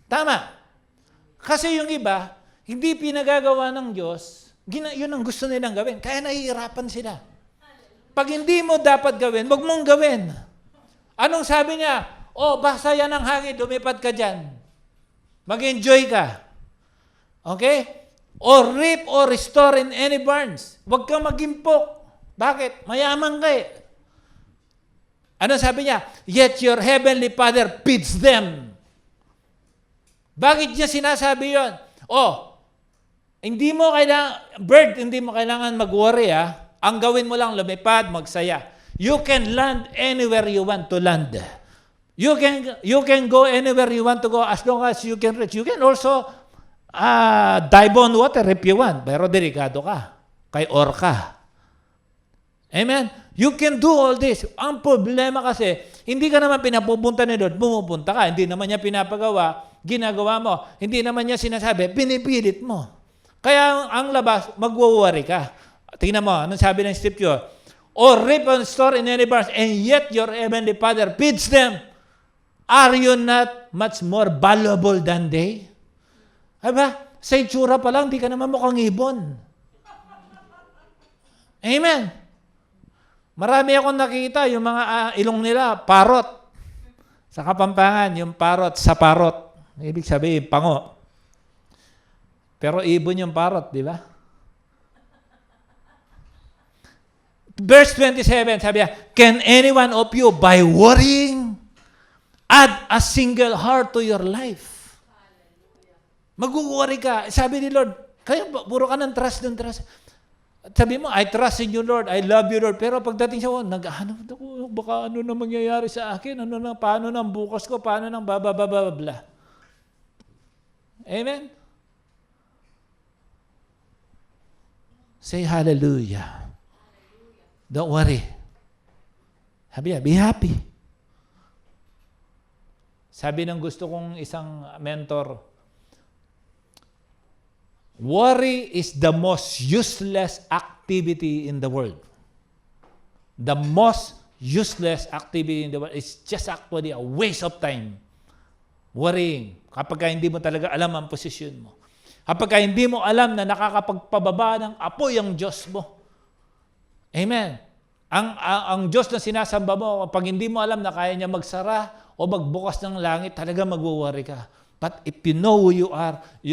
Tama. Kasi yung iba, hindi pinagagawa ng Diyos, yun ang gusto nilang gawin. Kaya nahihirapan sila. Pag hindi mo dapat gawin, wag mong gawin. Anong sabi niya? Basa yan ng hangin, lumipad ka dyan. Mag-enjoy ka. Okay? Or reap or restore in any barns. Huwag kang magimpok. Bakit? Mayaman ka eh. Ano sabi niya? Yet your heavenly Father feeds them. Bakit niya sinasabi yun? Hindi mo kailangan mag-worry ha. Ang gawin mo lang lumipad, magsaya. You can land anywhere you want to land. You can go anywhere you want to go as long as you can reach. You can also dive on water if you want. Pero delikado ka. Kay orca. Amen? You can do all this. Ang problema kasi, hindi ka naman pinapupunta ni Lord, pumupunta ka. Hindi naman niya pinapagawa, ginagawa mo. Hindi naman niya sinasabi, pinipilit mo. Kaya ang labas, magwo-worry ka. Tingnan mo, anong sabi ng scripture? Or reap and store in any barns, and yet your heavenly Father feeds them. Are you not much more valuable than they? Aba, sa itsura pa lang, di ka naman mukhang ibon. Amen? Marami akong nakita, yung mga ilong nila, parot. Sa Kapampangan, yung parot sa parot. Ibig sabihin, pango. Pero ibon yung parot, di ba? Verse 27, sabi niya, can anyone of you, by worrying, add a single heart to your life? Mag-worry ka. Sabi ni Lord, kaya puro ka ng trust. Sabi mo, I trust in you, Lord. I love you, Lord. Pero pagdating siya, nag-ano ako, baka ano na mangyayari sa akin? Paano nang bukas ko? Paano nang bababababla? Amen? Say hallelujah. Don't worry. Sabi niya, be happy. Sabi ng gusto kong isang mentor, worry is the most useless activity in the world. The most useless activity in the world is just actually a waste of time. Worrying. Kapag hindi mo talaga alam ang posisyon mo. Kapag hindi mo alam na nakakapagpababa ng apoy ang Diyos mo. Amen. Ang Diyos na sinasamba mo, pag hindi mo alam na kaya niya magsara o magbukas ng langit, talaga magwo-worry ka. But if you know who you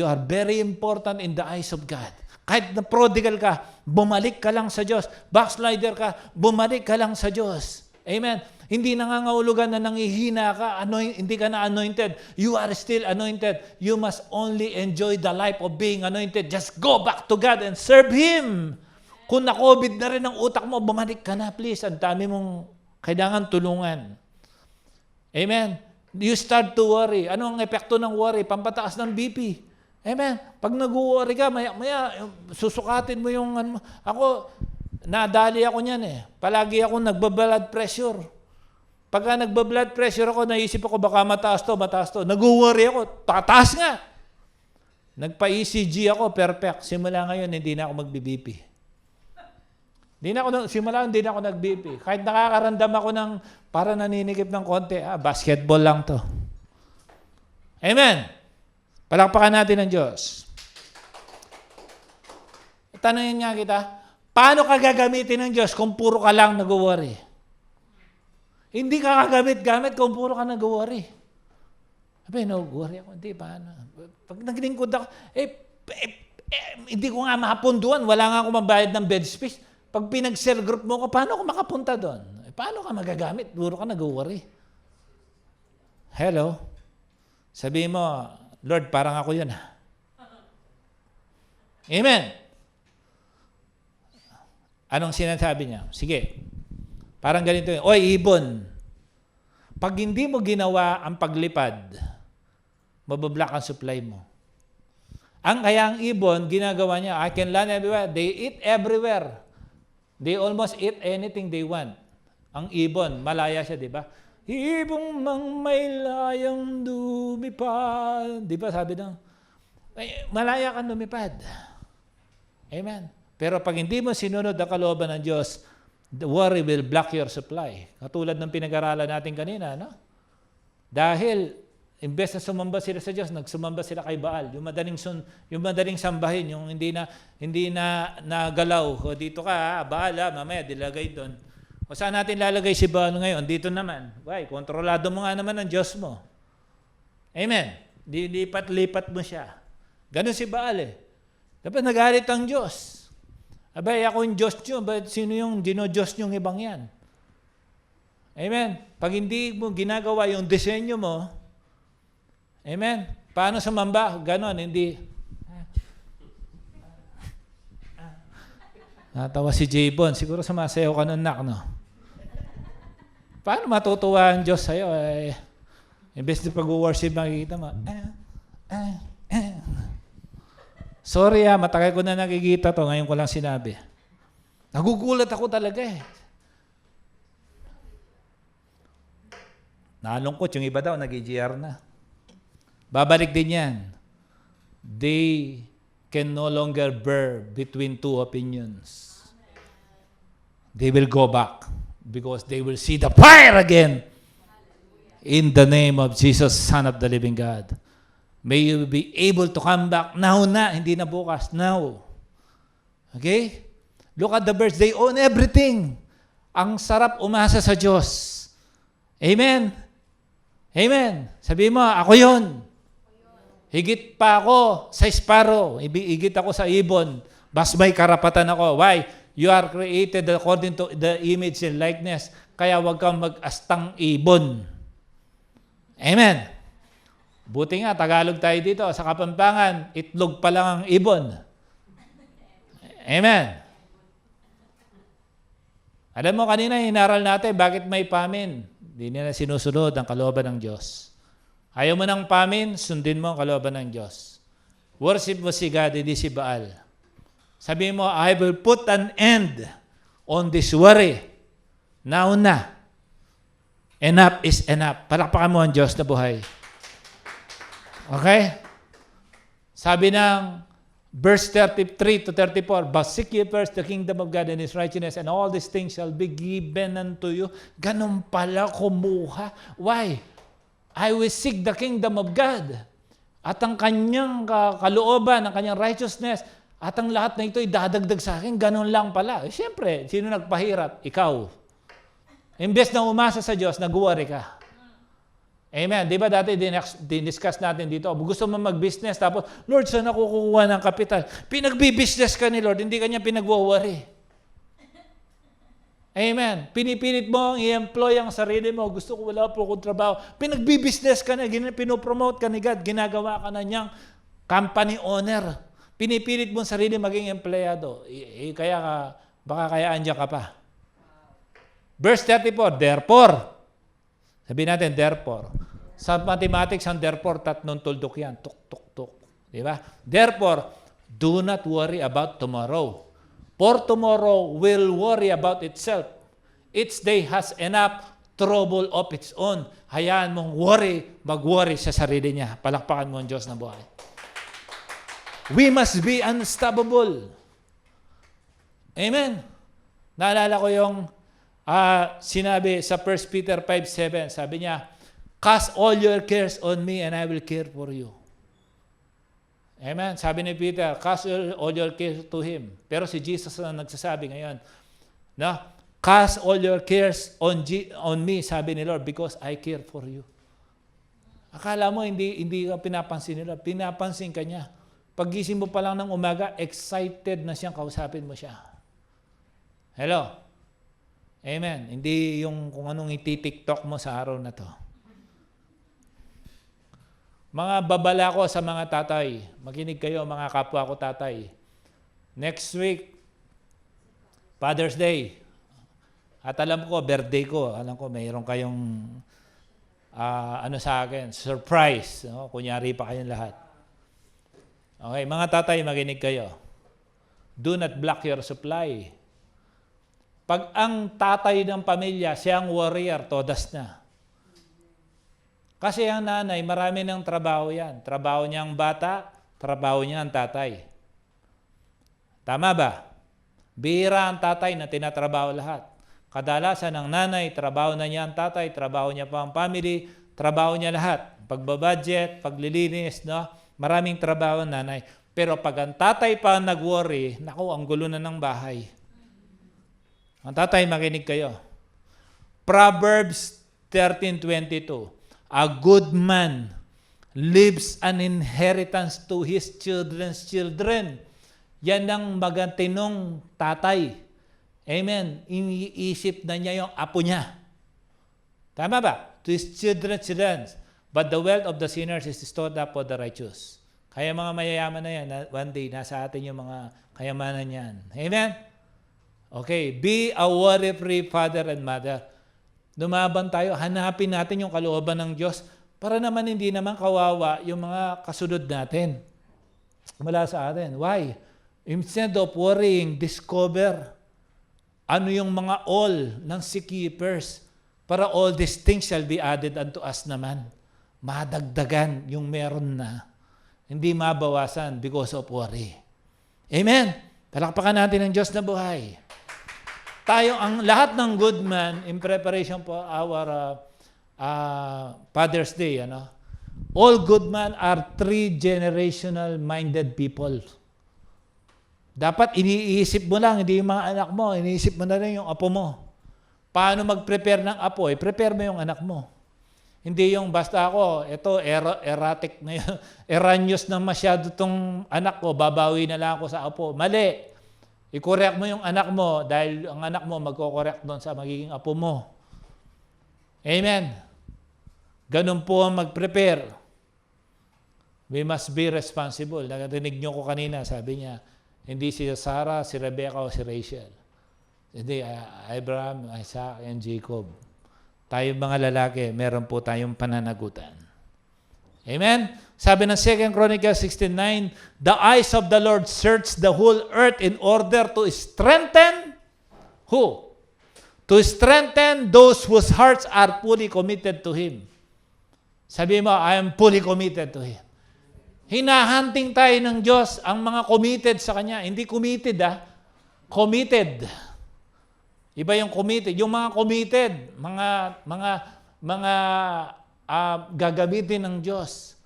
are very important in the eyes of God. Kahit na prodigal ka, bumalik ka lang sa Diyos. Backslider ka, bumalik ka lang sa Diyos. Amen. Hindi nangangahulugan na nangihina ka, hindi ka na anointed. You are still anointed. You must only enjoy the life of being anointed. Just go back to God and serve Him. Kung na-COVID na rin ang utak mo, bumalik ka na please. Ang dami mong kailangan tulungan. Amen. You start to worry. Ano ang epekto ng worry? Pampataas ng BP. Amen. Pag nag-worry ka, maya susukatin mo yung... Ako, nadali ako niyan eh. Palagi ako nagba-blood pressure. Pagka nagba-blood pressure ako, naisip ako baka mataas to. Nag-worry ako, tataas nga. Nagpa-ECG ako, perfect. Simula ngayon, hindi na ako mag-BP. Simula hindi na ako nag-BP. Kahit nakakaramdam ako ng para naninigip ng konti, basketball lang to. Amen. Palakpakan natin ang Diyos. Tanungin nga kita, paano ka gagamitin ng Diyos kung puro ka lang nag-worry? Hindi ka kagamit-gamit kung puro ka nag-worry. Sabi, worry ako. Hindi, paano? Pag naglingkod ako, hindi ko nga makapunduan. Wala nga ako mabayad ng bed space. Pag pinag-cell group mo ko, paano ako makapunta doon? Paano ka magagamit? Puro ka nag-worry. Hello? Sabi mo, Lord, parang ako yun. Amen. Anong sinasabi niya? Sige. Parang ganito yun. Oy, ibon. Pag hindi mo ginawa ang paglipad, mabablock ang supply mo. Kaya ang ibon, ginagawa niya, I can land everywhere. They eat everywhere. They almost eat anything they want. Ang ibon, malaya siya, di ba? Ibong mang may layang lumipad. Di ba sabi nang, malaya kang lumipad. Amen. Pero pag hindi mo sinunod ang kalooban ng Diyos, the worry will block your supply. Katulad ng pinag-aralan natin kanina, no? Dahil, imbes na sumamba sila sa Diyos, nagsumamba sila kay Baal. Yung madaling sambahin, yung hindi na nagalaw. O dito ka, Baal, mamaya dilagay doon. O saan natin lalagay si Baal ngayon? Dito naman. Why? Kontrolado mo nga naman ang Diyos mo. Amen. Lipat-lipat mo siya. Ganun si Baal eh. Dapat nagalit ang Diyos. Abay, ako yung Diyos nyo. But sino yung dino-Diyos nyo ibang yan? Amen. Pag hindi mo ginagawa yung disenyo mo, amen. Paano sumamba? Ganon, hindi. Natawa si J-Bon. Siguro sumasayaw ka ng nak, no? Paano matutuwa ang Diyos sa'yo? Imbes na pag-worship, makikita mo, Sorry matagal ko na nakikita to, ngayon ko lang sinabi. Nagugulat ako talaga eh. Nalungkot, yung iba daw, nag-EGR na. Babalik din yan. They can no longer bear between two opinions. They will go back because they will see the fire again. In the name of Jesus, Son of the living God. May you be able to come back now na, hindi na bukas, now. Okay? Look at the birds. They own everything. Ang sarap umasa sa Diyos. Amen? Amen. Sabi mo, ako yun. Higit pa ako sa sparrow. Higit ako sa ibon. Mas may karapatan ako. Why? You are created according to the image and likeness. Kaya huwag kang mag-astang ibon. Amen. Buti nga, Tagalog tayo dito. Sa Kapampangan, itlog pa lang ang ibon. Amen. Alam mo, kanina hinaral natin, bakit may famine? Hindi nila sinusunod ang kalooban ng Diyos. Ayaw mo ng famine, sundin mo ang kalooban ng Diyos. Worship mo si God, hindi si Baal. Sabi mo, I will put an end on this worry. Now na. Enough is enough. Palakpakan mo ang Diyos na buhay. Okay? Sabi ng verse 33 to 34, but seek ye first the kingdom of God and His righteousness, and all these things shall be given unto you. Ganun pala kumuha. Why? I will seek the kingdom of God. At ang kanyang kalooban, ang kanyang righteousness, at ang lahat na ito ay dadagdag sa akin. Ganun lang pala. Siyempre, sino nagpahirap? Ikaw. Imbes na umasa sa Diyos, nag-worry ka. Amen. Di ba dati diniscuss natin dito, gusto mo mag-business, tapos, Lord, saan ako kukuha ng kapital? Pinagbi-business ka ni Lord, hindi ka niya pinag-worry. Amen. Pinipilit mo ang i-employ ang sarili mo. Gusto ko, wala po akong trabaho. Pinagbi-business ka na, pinopromote ka ni God, ginagawa ka na niyang company owner. Pinipilit mo ang sarili maging empleyado. Kaya ka, baka kaya andyan ka pa. Verse 34, therefore, sabihin natin, therefore. Sa mathematics, ang therefore, tatlong tuldok yan. Tuk, tuk, tuk. Di ba? Therefore, do not worry about tomorrow. For tomorrow will worry about itself. Each day has enough trouble of its own. Hayaan mong mag-worry sa sarili niya. Palakpakan mo ang Diyos na buhay. We must be unstoppable. Amen. Naalala ko yung sinabi sa 1 Peter 5:7. Sabi niya, cast all your cares on me and I will care for you. Amen. Sabi ni Peter, cast all your cares to Him. Pero si Jesus ang nagsasabi ngayon, no? Cast all your cares on me, sabi ni Lord, because I care for you. Akala mo hindi ka pinapansin nila. Pinapansin ka niya. Paggising mo pa lang ng umaga, excited na siyang kausapin mo siya. Hello? Amen. Hindi yung kung anong iti-TikTok mo sa araw na to. Mga babala ko sa mga tatay. Makinig kayo, mga kapwa ko tatay. Next week, Father's Day. At alam ko, birthday ko. Alam ko, mayroon kayong sa akin, surprise. No? Kunyari pa kayong lahat. Okay, mga tatay, makinig kayo. Do not block your supply. Pag ang tatay ng pamilya, siyang warrior, todas na. Kasi ang nanay, marami ng trabaho yan. Trabaho niya ang bata, trabaho niya ang tatay. Tama ba? Bihira ang tatay na tinatrabaho lahat. Kadalasan ng nanay, trabaho na niya ang tatay, trabaho niya pa ang family, trabaho niya lahat. Pagbabudget, paglilinis, no? Maraming trabaho ang nanay. Pero pag ang tatay pa nag-worry, naku, ang gulo na ng bahay. Ang tatay, makinig kayo. Proverbs 13:22. A good man leaves an inheritance to his children's children. Yan ang magatinong tatay. Amen. Iniisip na niya yung apo niya. Tama ba? To his children's children. But the wealth of the sinners is stored up for the righteous. Kaya mga mayayaman na yan, one day, nasa atin yung mga kayamanan yan. Amen? Okay. Be a worry-free father and mother. Lumaban tayo, hanapin natin yung kalooban ng Diyos para naman hindi naman kawawa yung mga kasunod natin. Mula sa atin. Why? Instead of worrying, discover ano yung mga all ng seakeepers para all these things shall be added unto us naman. Madagdagan yung meron na. Hindi mabawasan because of worry. Amen? Palakpakan natin ang Diyos na buhay. Tayo, ang lahat ng good man in preparation for our Father's Day, all good men are 3 generational minded people. Dapat iniisip mo lang, hindi yung mga anak mo, iniisip mo na rin yung apo mo. Paano mag-prepare ng apo? Prepare mo yung anak mo. Hindi yung basta ako, ito erratic na yun, eranyos na masyado tong anak ko, babawi na lang ako sa apo. Mali. I-correct mo yung anak mo dahil ang anak mo magko-correct doon sa magiging apo mo. Amen. Ganun po ang mag-prepare. We must be responsible. Narinig nyo ko kanina, sabi niya, hindi si Sarah, si Rebecca o si Rachel. Hindi, Abraham, Isaac, and Jacob. Tayo mga lalaki, meron po tayong pananagutan. Amen? Sabi ng 2 Chronicles 16:9, the eyes of the Lord search the whole earth in order to strengthen who? To strengthen those whose hearts are fully committed to Him. Sabi mo, I am fully committed to Him. Hinahunting tayo ng Diyos ang mga committed sa Kanya. Hindi committed, committed. Iba yung committed. Yung mga committed, mga gagamitin ng Diyos.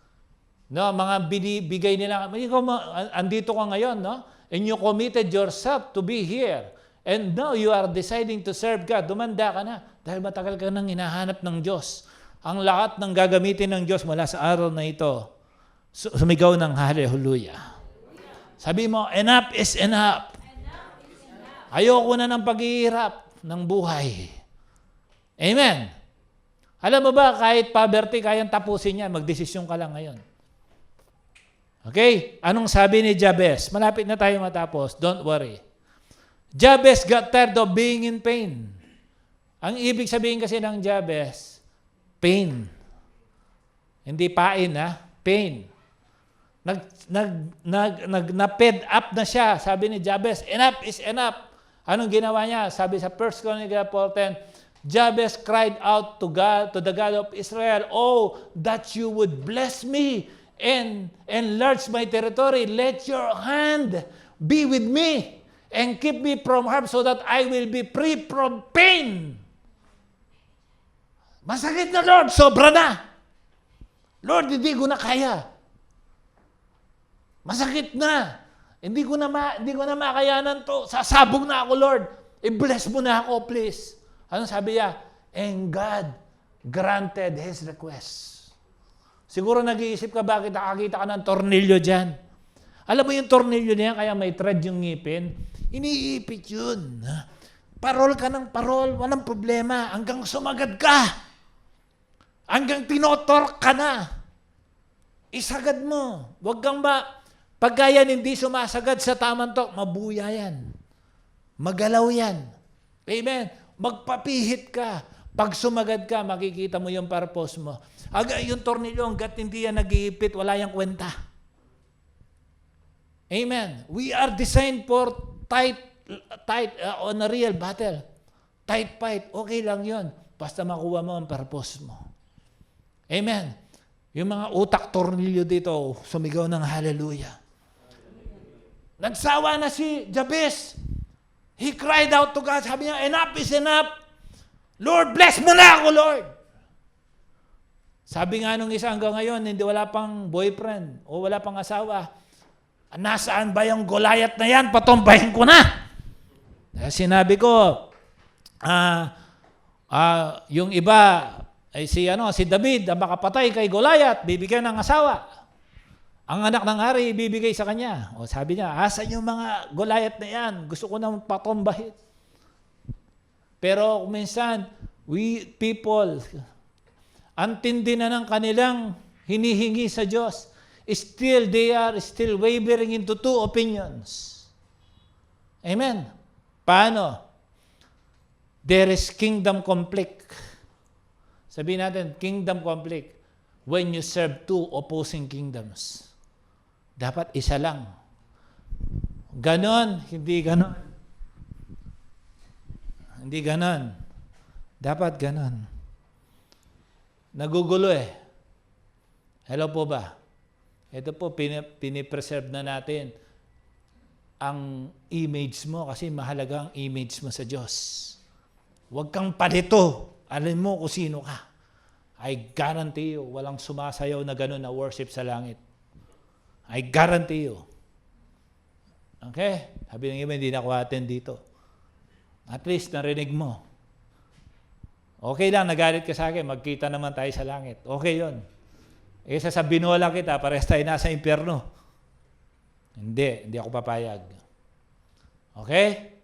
No, mga binibigay nila. Andito ka ngayon, no? And you committed yourself to be here. And now you are deciding to serve God. Dumanda ka na. Dahil matagal ka nang hinahanap ng Diyos. Ang lahat ng gagamitin ng Diyos mula sa araw na ito, sumigaw ng hallelujah. Sabi mo, enough is enough. Ayoko na ng paghihirap ng buhay. Amen. Alam mo ba, kahit poverty, kayang tapusin niya, magdesisyon ka lang ngayon. Okay? Anong sabi ni Jabez? Malapit na tayo matapos. Don't worry. Jabez got tired of being in pain. Ang ibig sabihin kasi ng Jabez, pain. Hindi pain, pain. na-fed up na siya. Sabi ni Jabez, enough is enough. Anong ginawa niya? Sabi sa 1 Chronicles 4:10, Jabez cried out to God, to the God of Israel, "Oh, that you would bless me and enlarge my territory. Let your hand be with me and keep me from harm so that I will be free from pain." Masakit na, Lord. Sobra na. Lord, hindi ko na kaya. Masakit na. Hindi ko na makayanan to. Sasabog na ako, Lord. I-bless mo na ako, please. Ano sabi niya? And God granted his request. Siguro nag-iisip ka bakit nakakita ka ng tornilyo dyan. Alam mo yung tornilyo niya, kaya may thread yung ngipin? Iniipit yun. Parol ka ng parol, walang problema. Hanggang sumagad ka. Hanggang tinotor ka na. Isagad mo. Huwag kang pagka yan hindi sumasagad sa tamang tok, mabuya yan. Magalaw yan. Amen. Magpapihit ka. Pag sumagad ka, makikita mo yung purpose mo. Yung tornilyo, hanggat hindi yan nag-iipit, wala yung kwenta. Amen. We are designed for tight on a real battle. Tight fight. Okay lang yun. Basta makuha mo ang purpose mo. Amen. Yung mga utak tornilyo dito, sumigaw ng hallelujah. Nagsawa na si Jabez. He cried out to God. Sabi niya, enough is enough. Lord, bless mo na ako, Lord. Sabi nga nung isa hanggang ngayon, hindi wala pang boyfriend o wala pang asawa. Nasaan ba yung Goliath na yan? Patumbahin ko na. Sinabi ko, yung iba, ay si David, ang makapatay kay Goliath, bibigyan ng asawa. Ang anak ng hari, bibigay sa kanya. O sabi niya, asan yung mga Goliath na yan? Gusto ko nang patombahin. Pero minsan, we people, ang tindi na ng kanilang hinihingi sa Diyos, still they are still wavering into two opinions. Amen. Paano? There is kingdom conflict. Sabihin natin, kingdom conflict when you serve two opposing kingdoms. Dapat isa lang. Ganon, hindi ganon. Hindi ganon. Dapat ganon. Nagugulo eh. Hello po ba? Ito po, pinipreserve na natin ang image mo kasi mahalaga ang image mo sa Diyos. Huwag kang palito. Alam mo kung sino ka. I guarantee you, walang sumasayaw na gano'n na worship sa langit. I guarantee you. Okay? Sabi ng iba, hindi na ako attend dito. At least, narinig mo. Okay lang, nagalit ka sa akin, magkita naman tayo sa langit. Okay yon. Sa binola kita, pares tayo nasa impyerno. Hindi ako papayag. Okay?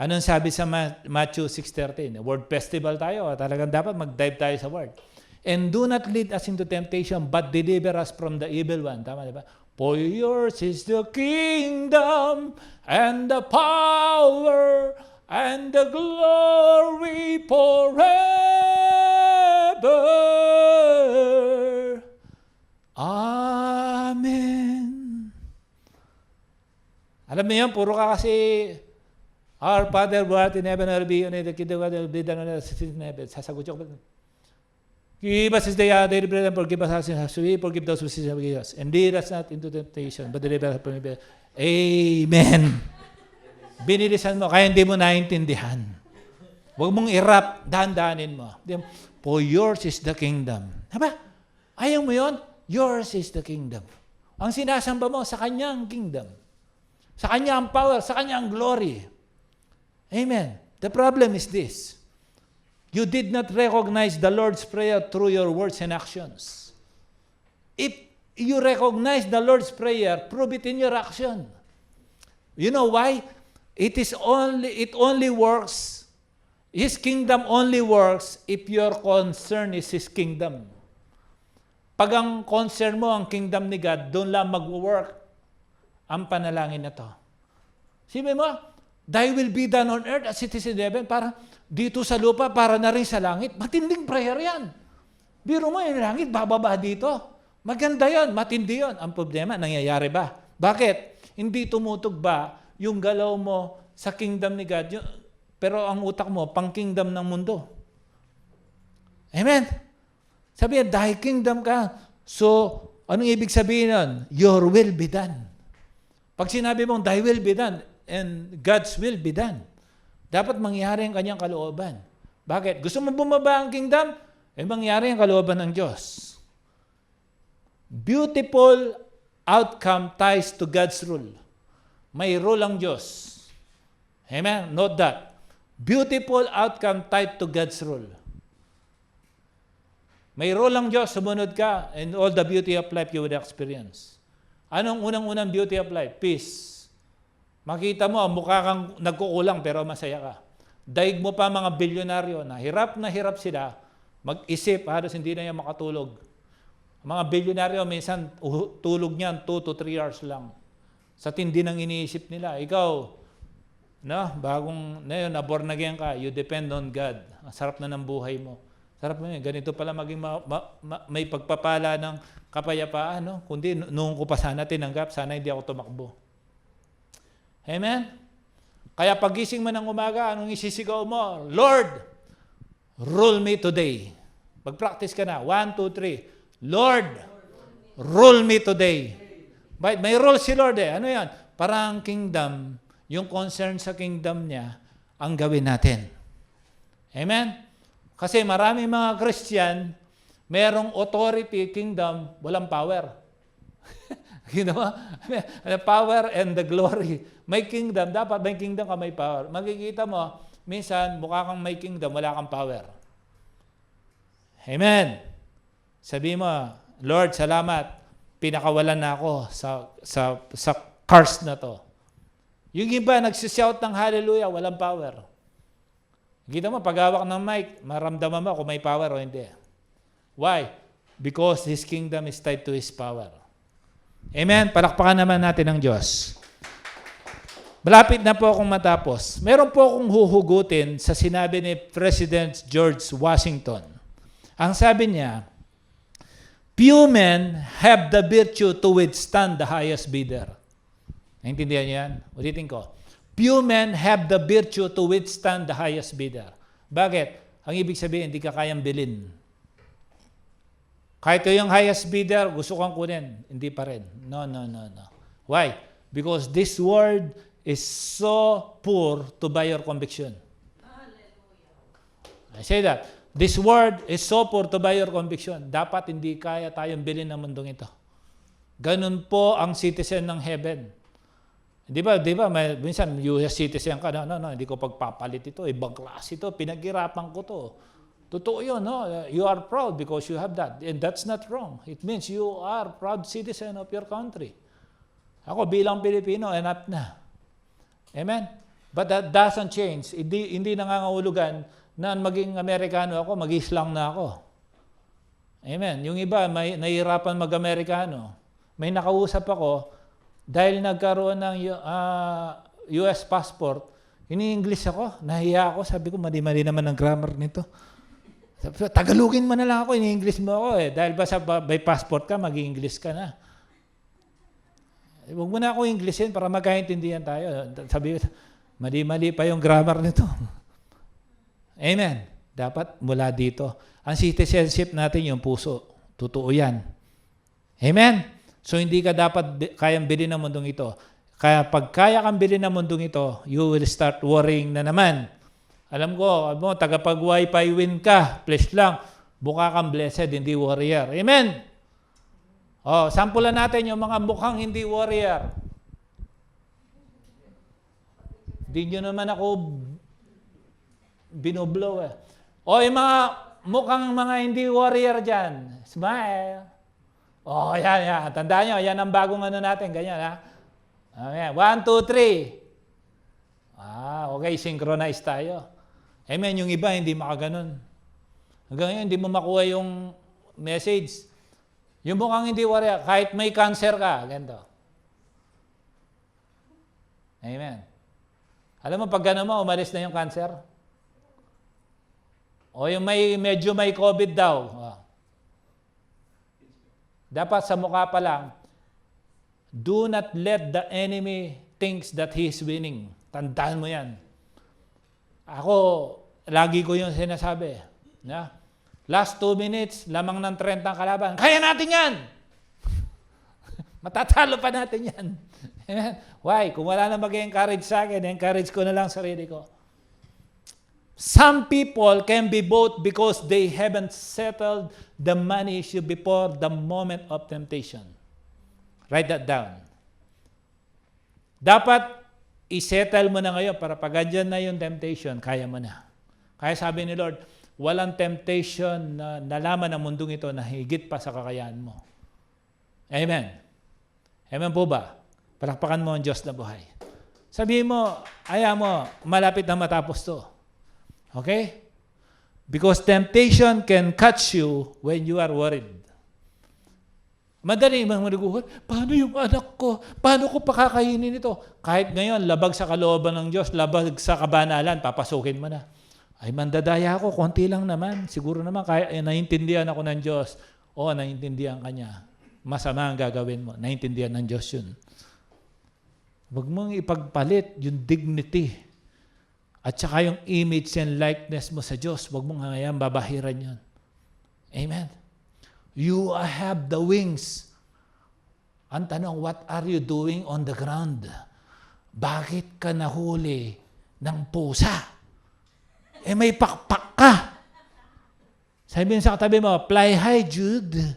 Anong sabi sa Matthew 6:13? Word festival tayo. Talagang dapat mag-dive tayo sa word. And do not lead us into temptation, but deliver us from the evil one. Tama, di ba? For yours is the kingdom and the power and the glory forever. Amen. Alam mo yan, puro ka kasi, Our Father who art in heaven, hallowed be your name, the kingdom of God will be done on earth as it is in heaven. Sasagot siya ko. Give us this day our daily bread and forgive us our sins as we forgive those who sin against us. And lead us not into temptation, but deliver us from evil. Amen. Binilisan mo, kaya hindi mo naintindihan. Huwag mong i-rap, dahan-dahanin mo. For yours is the kingdom. Diba? Ayaw mo yun? Yours is the kingdom. Ang sinasamba mo, sa kanyang kingdom. Sa kanyang power, sa kanyang glory. Amen. The problem is this. You did not recognize the Lord's Prayer through your words and actions. If you recognize the Lord's Prayer, prove it in your action. You know why? It only works, His kingdom only works if your concern is His kingdom. Pag ang concern mo ang kingdom ni God, doon lang mag-work ang panalangin na to. Sabi mo, Thy will be done on earth as it is in heaven. Para dito sa lupa, para na rin sa langit. Matinding prayer yan. Biro mo yung langit, bababa dito. Maganda yon, matindi yon. Ang problema, nangyayari ba? Bakit? Hindi tumutog ba yung galaw mo sa kingdom ni God, pero ang utak mo, pang kingdom ng mundo? Amen? Sabihin, dahil kingdom ka, so, anong ibig sabihin nun? Your will be done. Pag sinabi mong, thy will be done, and God's will be done, dapat mangyari ang kanyang kalooban. Bakit? Gusto mo bumaba ang kingdom? Mangyari ang kalooban ng Diyos. Beautiful outcome ties to God's rule. May rule ang Diyos. Amen? Note that. Beautiful outcome tied to God's rule. May rule ang Diyos, sumunod ka, and all the beauty of life you would experience. Anong unang-unang beauty of life? Peace. Makita mo, mukha kang nagkukulang pero masaya ka. Daig mo pa mga bilyonaryo na hirap sila, mag-isip, halos hindi na yan makatulog. Mga bilyonaryo, minsan tulog niyan 2 to 3 hours lang. Sa tindi ng iniisip nila. Ikaw, bagong, na born again ka, you depend on God. Ang sarap na ng buhay mo. Sarap mo yun. Ganito pala maging may pagpapala ng kapayapaan. No? Kundi noong ko pa sana tinanggap, sana hindi ako tumakbo. Amen? Kaya pagising mo ng umaga, anong isisigaw mo? Lord, rule me today. Mag-practice ka na. 1, 2, 3. Lord, rule me today. May rule si Lord eh. Ano yan? Parang kingdom, yung concern sa kingdom niya, ang gawin natin. Amen? Kasi marami mga Christian, merong authority, kingdom, walang power. The power and the glory. May kingdom, dapat may kingdom ka, may power. Makikita mo, minsan, mukha kang may kingdom, wala kang power. Amen? Sabi mo, Lord, salamat, pinakawalan na ako sa curse na to. Yung iba, nagsishout ng hallelujah, walang power. Kita mo, paghawak ng mic, maramdaman mo kung may power o hindi. Why? Because His kingdom is tied to His power. Amen? Palakpakan naman natin ang Diyos. Malapit na po akong matapos. Meron po akong huhugutin sa sinabi ni President George Washington. Ang sabi niya, few men have the virtue to withstand the highest bidder. Naintindihan niyo yan? Ulitin ko. Few men have the virtue to withstand the highest bidder. Bakit? Ang ibig sabihin, hindi ka kayang bilhin. Kahit yung highest bidder, gusto kang kunin, hindi pa rin. No. Why? Because this world is so poor to buy your conviction. I say that. This word is so poor to buy your conviction. Dapat hindi kaya tayong bilhin ng mundong ito. Ganun po ang citizen ng heaven. Di ba, minsan US citizen ka, no, hindi ko pagpapalit ito, ibang klase ito, pinaghirapan ko to. Totoo yun, no? You are proud because you have that. And that's not wrong. It means you are proud citizen of your country. Ako bilang Pilipino, enough na. Amen? But that doesn't change. Hindi nangangahulugan na maging Amerikano ako, mag-Islam na ako. Amen. Yung iba, nahihirapan mag-Amerikano. May nakausap ako, dahil nagkaroon ng US passport, ini-English ako, nahiya ako, sabi ko, mali-mali naman ang grammar nito. Sabi ko, Tagalogin mo na lang ako, ini-English mo ako eh. Dahil ba sa by passport ka, mag-English ka na. Huwag mo na ako Englishin para magkaintindihan tayo. Sabi ko, mali-mali pa yung grammar nito. Amen. Dapat mula dito. Ang citizenship natin yung puso. Totoo yan. Amen. So hindi ka dapat kayang bilhin ng mundong ito. Kaya pag kaya kang bilhin ng mundong ito, you will start worrying na naman. Alam ko, tagapag-wifi win ka, flesh lang. Mukha kang blessed, hindi warrior. Amen. Sampulan natin yung mga mukhang hindi warrior. Hindi nyo naman ako binoblow eh. Yung mga mukhang mga hindi warrior dyan. Smile. Yan. Tandaan nyo, yan ang bagong natin. Ganyan, ha? Okay. 1, 2, 3. Okay, synchronize tayo. Amen, yung iba hindi makaganon. Hanggang ngayon, hindi mo makuha yung message. Yung mukhang hindi warrior, kahit may cancer ka, ganito. Amen. Alam mo, pag gano'n mo, umalis na yung cancer. O yung medyo may COVID daw. Dapat sa mukha pa lang, do not let the enemy thinks that he is winning. Tandaan mo yan. Ako, lagi ko yung sinasabi. Na? Last 2 minutes, lamang ng 30 ang kalaban. Kaya natin yan! Matatalo pa natin yan. Why? Kung wala na mag-encourage sa akin, encourage ko na lang sarili ko. Some people can be both because they haven't settled the money issue before the moment of temptation. Write that down. Dapat i-settle mo na ngayon para pag andyan na yung temptation, kaya mo na. Kaya sabi ni Lord, walang temptation na nalaman ng mundong ito na higit pa sa kakayahan mo. Amen. Amen po ba? Palakpakan mo ang Diyos na buhay. Sabihin mo, ayaw mo, malapit na matapos to. Okay? Because temptation can catch you when you are worried. Madali mga maniguhot, paano yung anak ko? Paano ko pakakainin ito? Kahit ngayon, labag sa kalooban ng Diyos, labag sa kabanalan, papasukin mo na. Ay, mandadaya ako, konti lang naman. Siguro naman, kaya naiintindihan ako ng Diyos. O, naiintindihan ka niya. Masama ang gagawin mo. Naiintindihan ng Diyos yun. Huwag mong ipagpalit yung dignity at saka yung image and likeness mo sa Diyos. Huwag mong ngayon babahiran yun. Amen. You have the wings. Ang tanong, what are you doing on the ground? Bakit ka nahuli ng pusa? May pakpak ka. Sabihin sa katabi mo, fly high, Jude.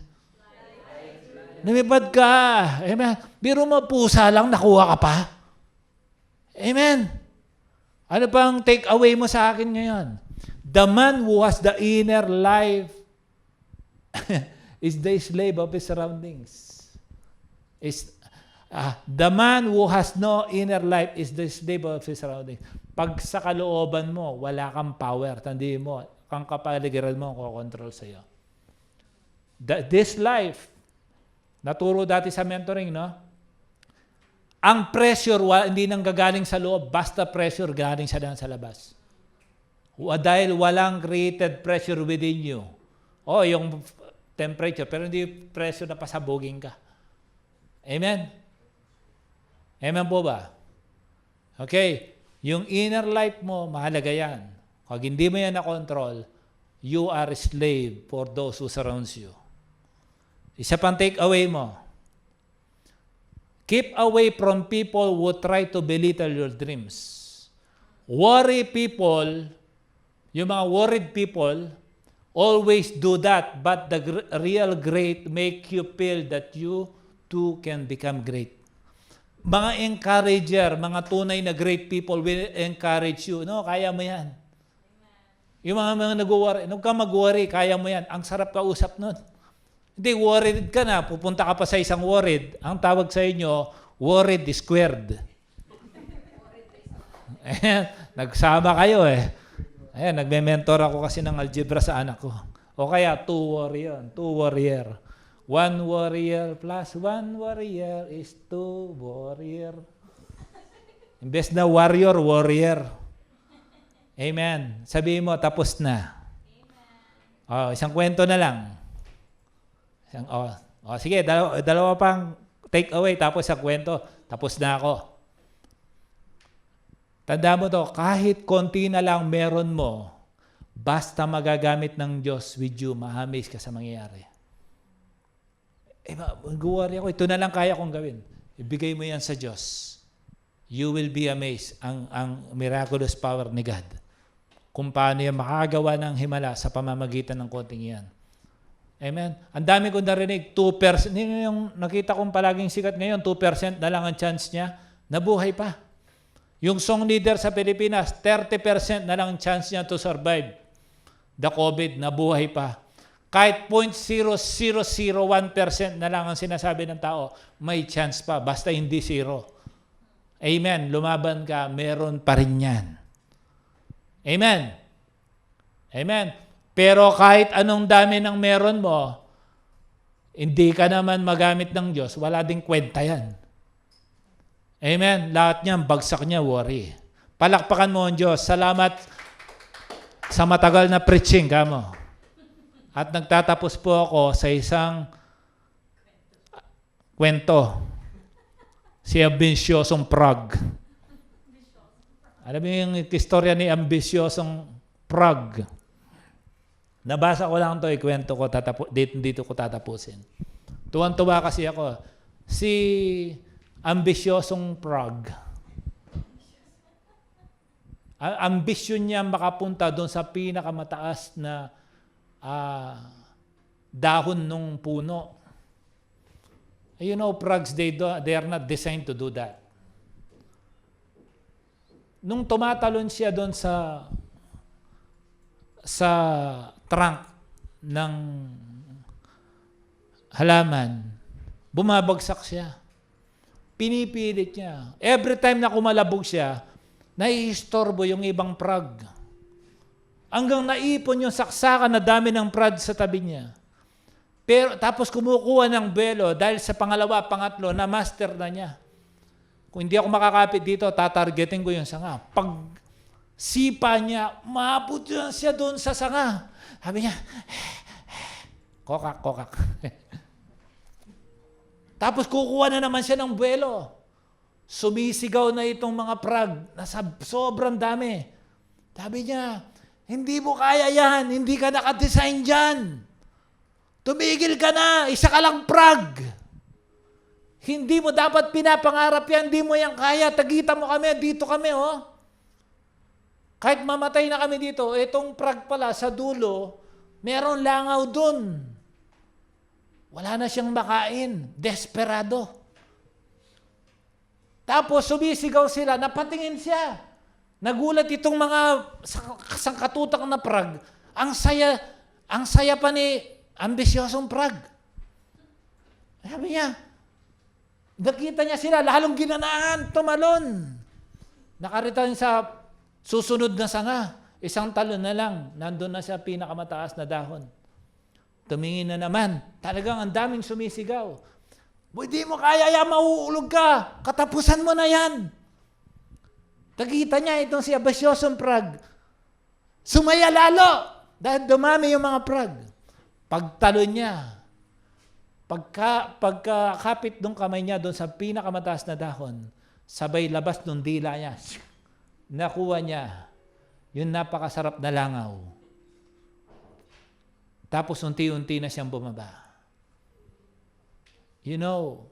Lumipad ka. Amen. Biro mo, pusa lang, nakuha ka pa. Amen. Ano pang take away mo sa akin ngayon? The man who has the inner life is the slave of his surroundings. The man who has no inner life is the slave of his surroundings. Pag sa kalooban mo, wala kang power. Tandaan mo, kang kapaligiran mo ang kukontrol sa'yo. This life, naturo dati sa mentoring, no? Ang pressure, hindi nang gagaling sa loob, basta pressure galing sa labas. Dahil walang created pressure within you. Yung temperature, pero hindi pressure na pasabugin ka. Amen? Amen po ba? Okay. Yung inner life mo, mahalaga yan. Pag hindi mo yan na-control, you are a slave for those who surrounds you. Isa pang take away mo. Keep away from people who try to belittle your dreams. Worry people, yung mga worried people, always do that, but the real great make you feel that you too can become great. Mga encourager, mga tunay na great people will encourage you. No, kaya mo yan. Yung mga nag-worry, huwag ka mag-worry, kaya mo yan. Ang sarap kausap nun. Hindi, worried ka na, pupunta ka pa sa isang worried. Ang tawag sa inyo, worried squared. Ayan, nagsama kayo eh. Ayan, nagme-mentor ako kasi ng algebra sa anak ko. O kaya, 2 warrior, 2 warrior. 1 warrior plus 1 warrior is 2 warrior. Imbes na warrior, warrior. Amen. Sabihin mo, tapos na. Isang kwento na lang. Sige, dalawa pang take away, tapos sa kwento, tapos na ako. Tanda mo to, kahit konti na lang meron mo, basta magagamit ng Diyos with you, ma-amaze ka sa mangyayari. Mag-worry ako, ito na lang kaya kong gawin. Ibigay mo yan sa Diyos. You will be amazed ang miraculous power ni God. Kung paano yan makagawa ng himala sa pamamagitan ng konting yan. Amen. Ang dami kong narinig, 2%. Yung nakita kong palaging sikat ngayon, 2% na lang ang chance niya, nabuhay pa. Yung song leader sa Pilipinas, 30% na lang ang chance niya to survive the COVID, nabuhay pa. Kahit 0.0001% na lang ang sinasabi ng tao, may chance pa, basta hindi zero. Amen. Lumaban ka, meron pa rin yan. Amen. Amen. Pero kahit anong dami ng meron mo, hindi ka naman magamit ng Diyos, wala ding kwenta yan. Amen? Lahat niyan, bagsak niya, worry. Palakpakan mo ang Diyos. Salamat sa matagal na preaching, kamo. At nagtatapos po ako sa isang kwento. Si ambisyosong Prague. Alam mo yung istorya ni ambisyosong Prague? Nabasa ko lang ito, ikwento ko, dito ko tatapusin. Tuwan-tuwa kasi ako. Si ambisyosong Prague, ambisyon niya makapunta doon sa pinakamataas na dahon ng puno. You know, Prags, they are not designed to do that. Nung tumatalon siya doon sa trunk ng halaman, bumabagsak siya. Pinipilit niya. Every time na kumalabog siya, naihistorbo yung ibang prag. Hanggang naipon yung saksakan na dami ng prag sa tabi niya. Pero tapos kumukuha ng belo dahil sa pangalawa, pangatlo, na master na niya. Kung hindi ako makakapit dito, tatargetin ko yung sanga. Pag sipa niya, maabot siya doon sa sanga. Sabi niya, kokak, kokak. Tapos kukuha na naman siya ng buwelo. Sumisigaw na itong mga prag. Nasa sobrang dami. Sabi niya, hindi mo kaya yan. Hindi ka nakadesign dyan. Tumigil ka na. Isa ka lang prag. Hindi mo dapat pinapangarap yan. Hindi mo yan kaya. Tagita mo kami. Dito kami, oh. Kahit mamatay na kami dito, itong prag pala sa dulo, meron langaw dun. Wala na siyang makain. Desperado. Tapos sumisigaw sila, napatingin siya. Nagulat itong mga sangkatutak na prag. Ang saya pa ni ambisyosong prag. Sabi niya, nakita niya sila, lalong ginanahan, tumalon. Nakaritan sa susunod na sanga. Isang talon na lang, nandun na siya pinakamataas na dahon. Tumingin na naman. Talagang ang daming sumisigaw. Hindi mo kaya yan, mauulog ka. Katapusan mo na yan. Tagita niya itong si ambisyosong prag. Sumaya lalo. Dahil dumami yung mga prag. Pagtalon niya, pagkakapit ng kamay niya doon sa pinakamataas na dahon, sabay labas ng dila niya. Nakuha niya yung napakasarap na langaw. Tapos unti-unti na siyang bumaba. You know,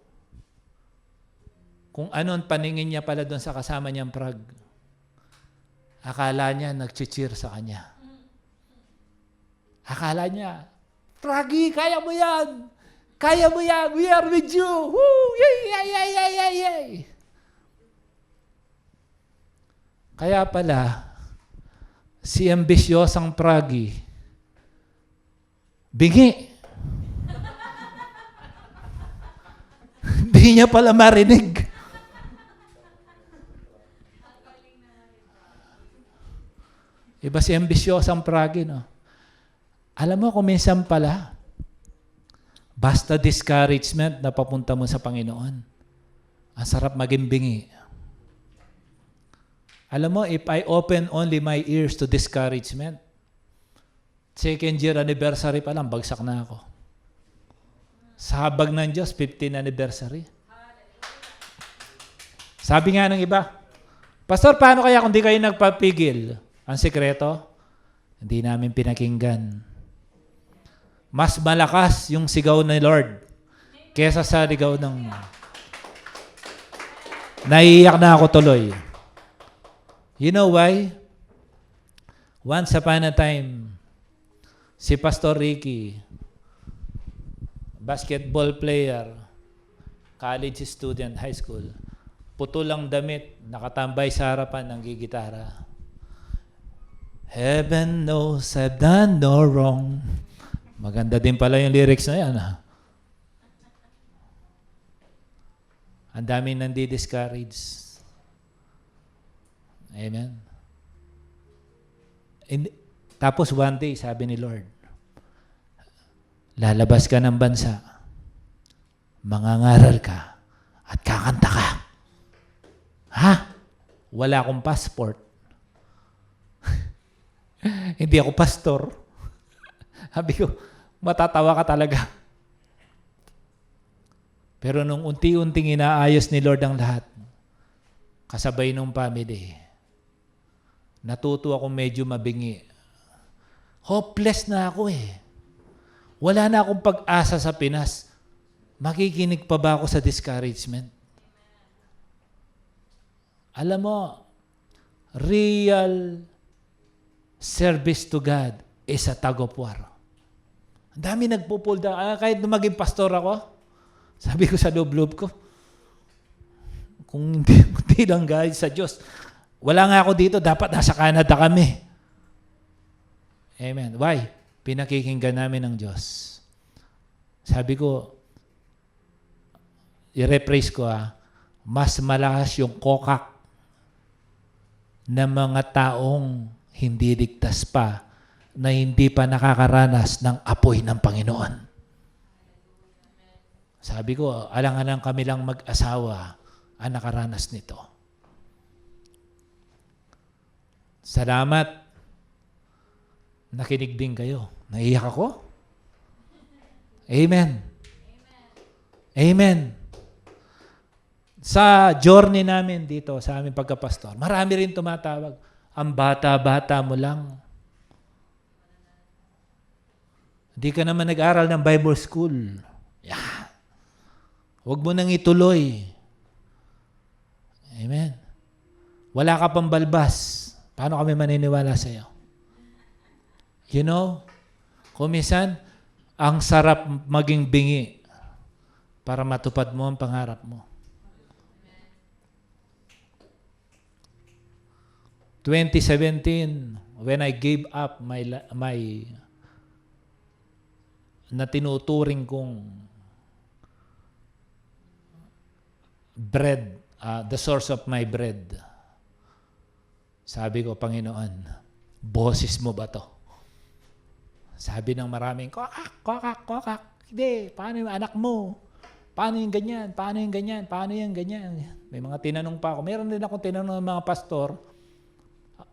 kung anong paningin niya pala doon sa kasama niyang prag, akala niya nag-cheer sa kanya. Akala niya, Pragi, kaya mo yan! Kaya mo yan! We are with you! Woo! Yay! Yay! Yay! Yay! Yay! Yay! Kaya pala, si ambisyosang Pragi, bingi. Hindi niya pala marinig. Iba si ambisyosang Pragi, no? Alam mo kung minsan pala, basta discouragement na papunta mo sa Panginoon, ang sarap maging bingi. Alam mo, if I open only my ears to discouragement, second year anniversary pa lang, bagsak na ako. Sa habag ng Diyos, 15th anniversary. Sabi nga ng iba, Pastor, paano kaya kung di kayo nagpapigil? Ang sekreto, hindi namin pinakinggan. Mas malakas yung sigaw ni Lord kesa sa sigaw ng... Naiiyak na ako tuloy. You know why? Once upon a time, si Pastor Ricky, basketball player, college student, high school, putulang damit, nakatambay sa harapan ng gigitara. Heaven knows I've done no wrong. Maganda din pala yung lyrics na yan. Ha? Ang dami nandi-discourage. Amen. Tapos one day, sabi ni Lord, lalabas ka ng bansa, mangangaral ka, at kakanta ka. Ha? Wala akong passport. Hindi ako pastor. Sabi ko, matatawa ka talaga. Pero nung unti-unting inaayos ni Lord ang lahat, kasabay nung family, natuto ako medyo mabingi. Hopeless na ako eh. Wala na akong pag-asa sa Pinas. Makikinig pa ba ako sa discouragement? Alam mo, real service to God is a tug of war. Ang dami nagpo-pull down. Kahit na maging pastor ako, sabi ko sa loob-loob ko, kung hindi lang guys sa Diyos, wala nga ako dito, dapat nasa Canada kami. Amen. Why? Pinakikinggan namin ng Diyos. Sabi ko, i-rephrase ko mas malakas yung kokak ng mga taong hindi ligtas pa na hindi pa nakakaranas ng apoy ng Panginoon. Sabi ko, alang-alang kami lang mag-asawa ang nakaranas nito. Salamat. Nakinig din kayo. Naiyak ako. Amen. Amen. Sa journey namin dito, sa aming pagkapastor, marami rin tumatawag. Ang bata-bata mo lang. Hindi ka naman nag-aral ng Bible school. Yeah. Huwag mo nang ituloy. Amen. Wala ka pang balbas. Paano kami maniniwala sa iyo? You know, kumisan, ang sarap maging bingi para matupad mo ang pangarap mo. 2017, when I gave up my na tinuturing kong bread, the source of my bread. Sabi ko, Panginoon, boses mo ba to? Sabi ng maraming, kokak, kokak, kokak. Hindi, paano yung anak mo? Paano yung ganyan? Paano yung ganyan? Paano yung ganyan? May mga tinanong pa ako. Meron din akong tinanong ng mga pastor.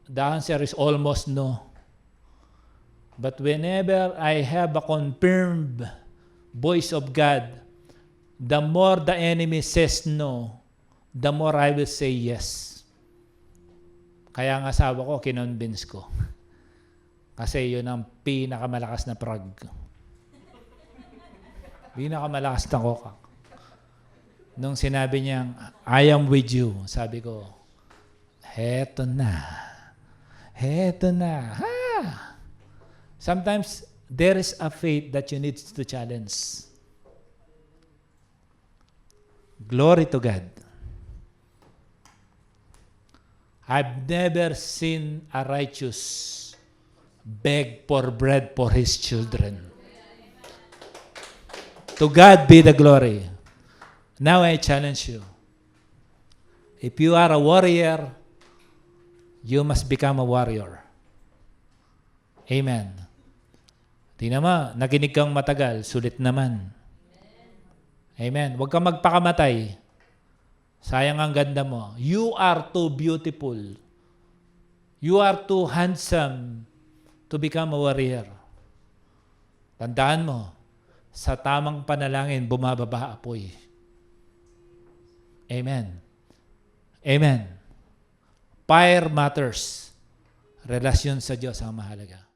The answer is almost no. But whenever I have a confirmed voice of God, the more the enemy says no, the more I will say yes. Kaya ang asawa ko, kinonvince ko. Kasi yun ang pinakamalakas na prag. Pinakamalakas na kokak. Nung sinabi niyang, I am with you, sabi ko, heto na. Heto na. Ha! Sometimes, there is a faith that you need to challenge. Glory to God. I've never seen a righteous beg for bread for his children. To God be the glory. Now I challenge you. If you are a warrior, you must become a warrior. Amen. Tingnan mo, nakinig kang matagal, sulit naman. Amen. Huwag kang magpakamatay. Sayang ang ganda mo. You are too beautiful. You are too handsome to become a warrior. Tandaan mo, sa tamang panalangin, bumababa apoy. Amen. Amen. Fire matters. Relasyon sa Diyos ang mahalaga.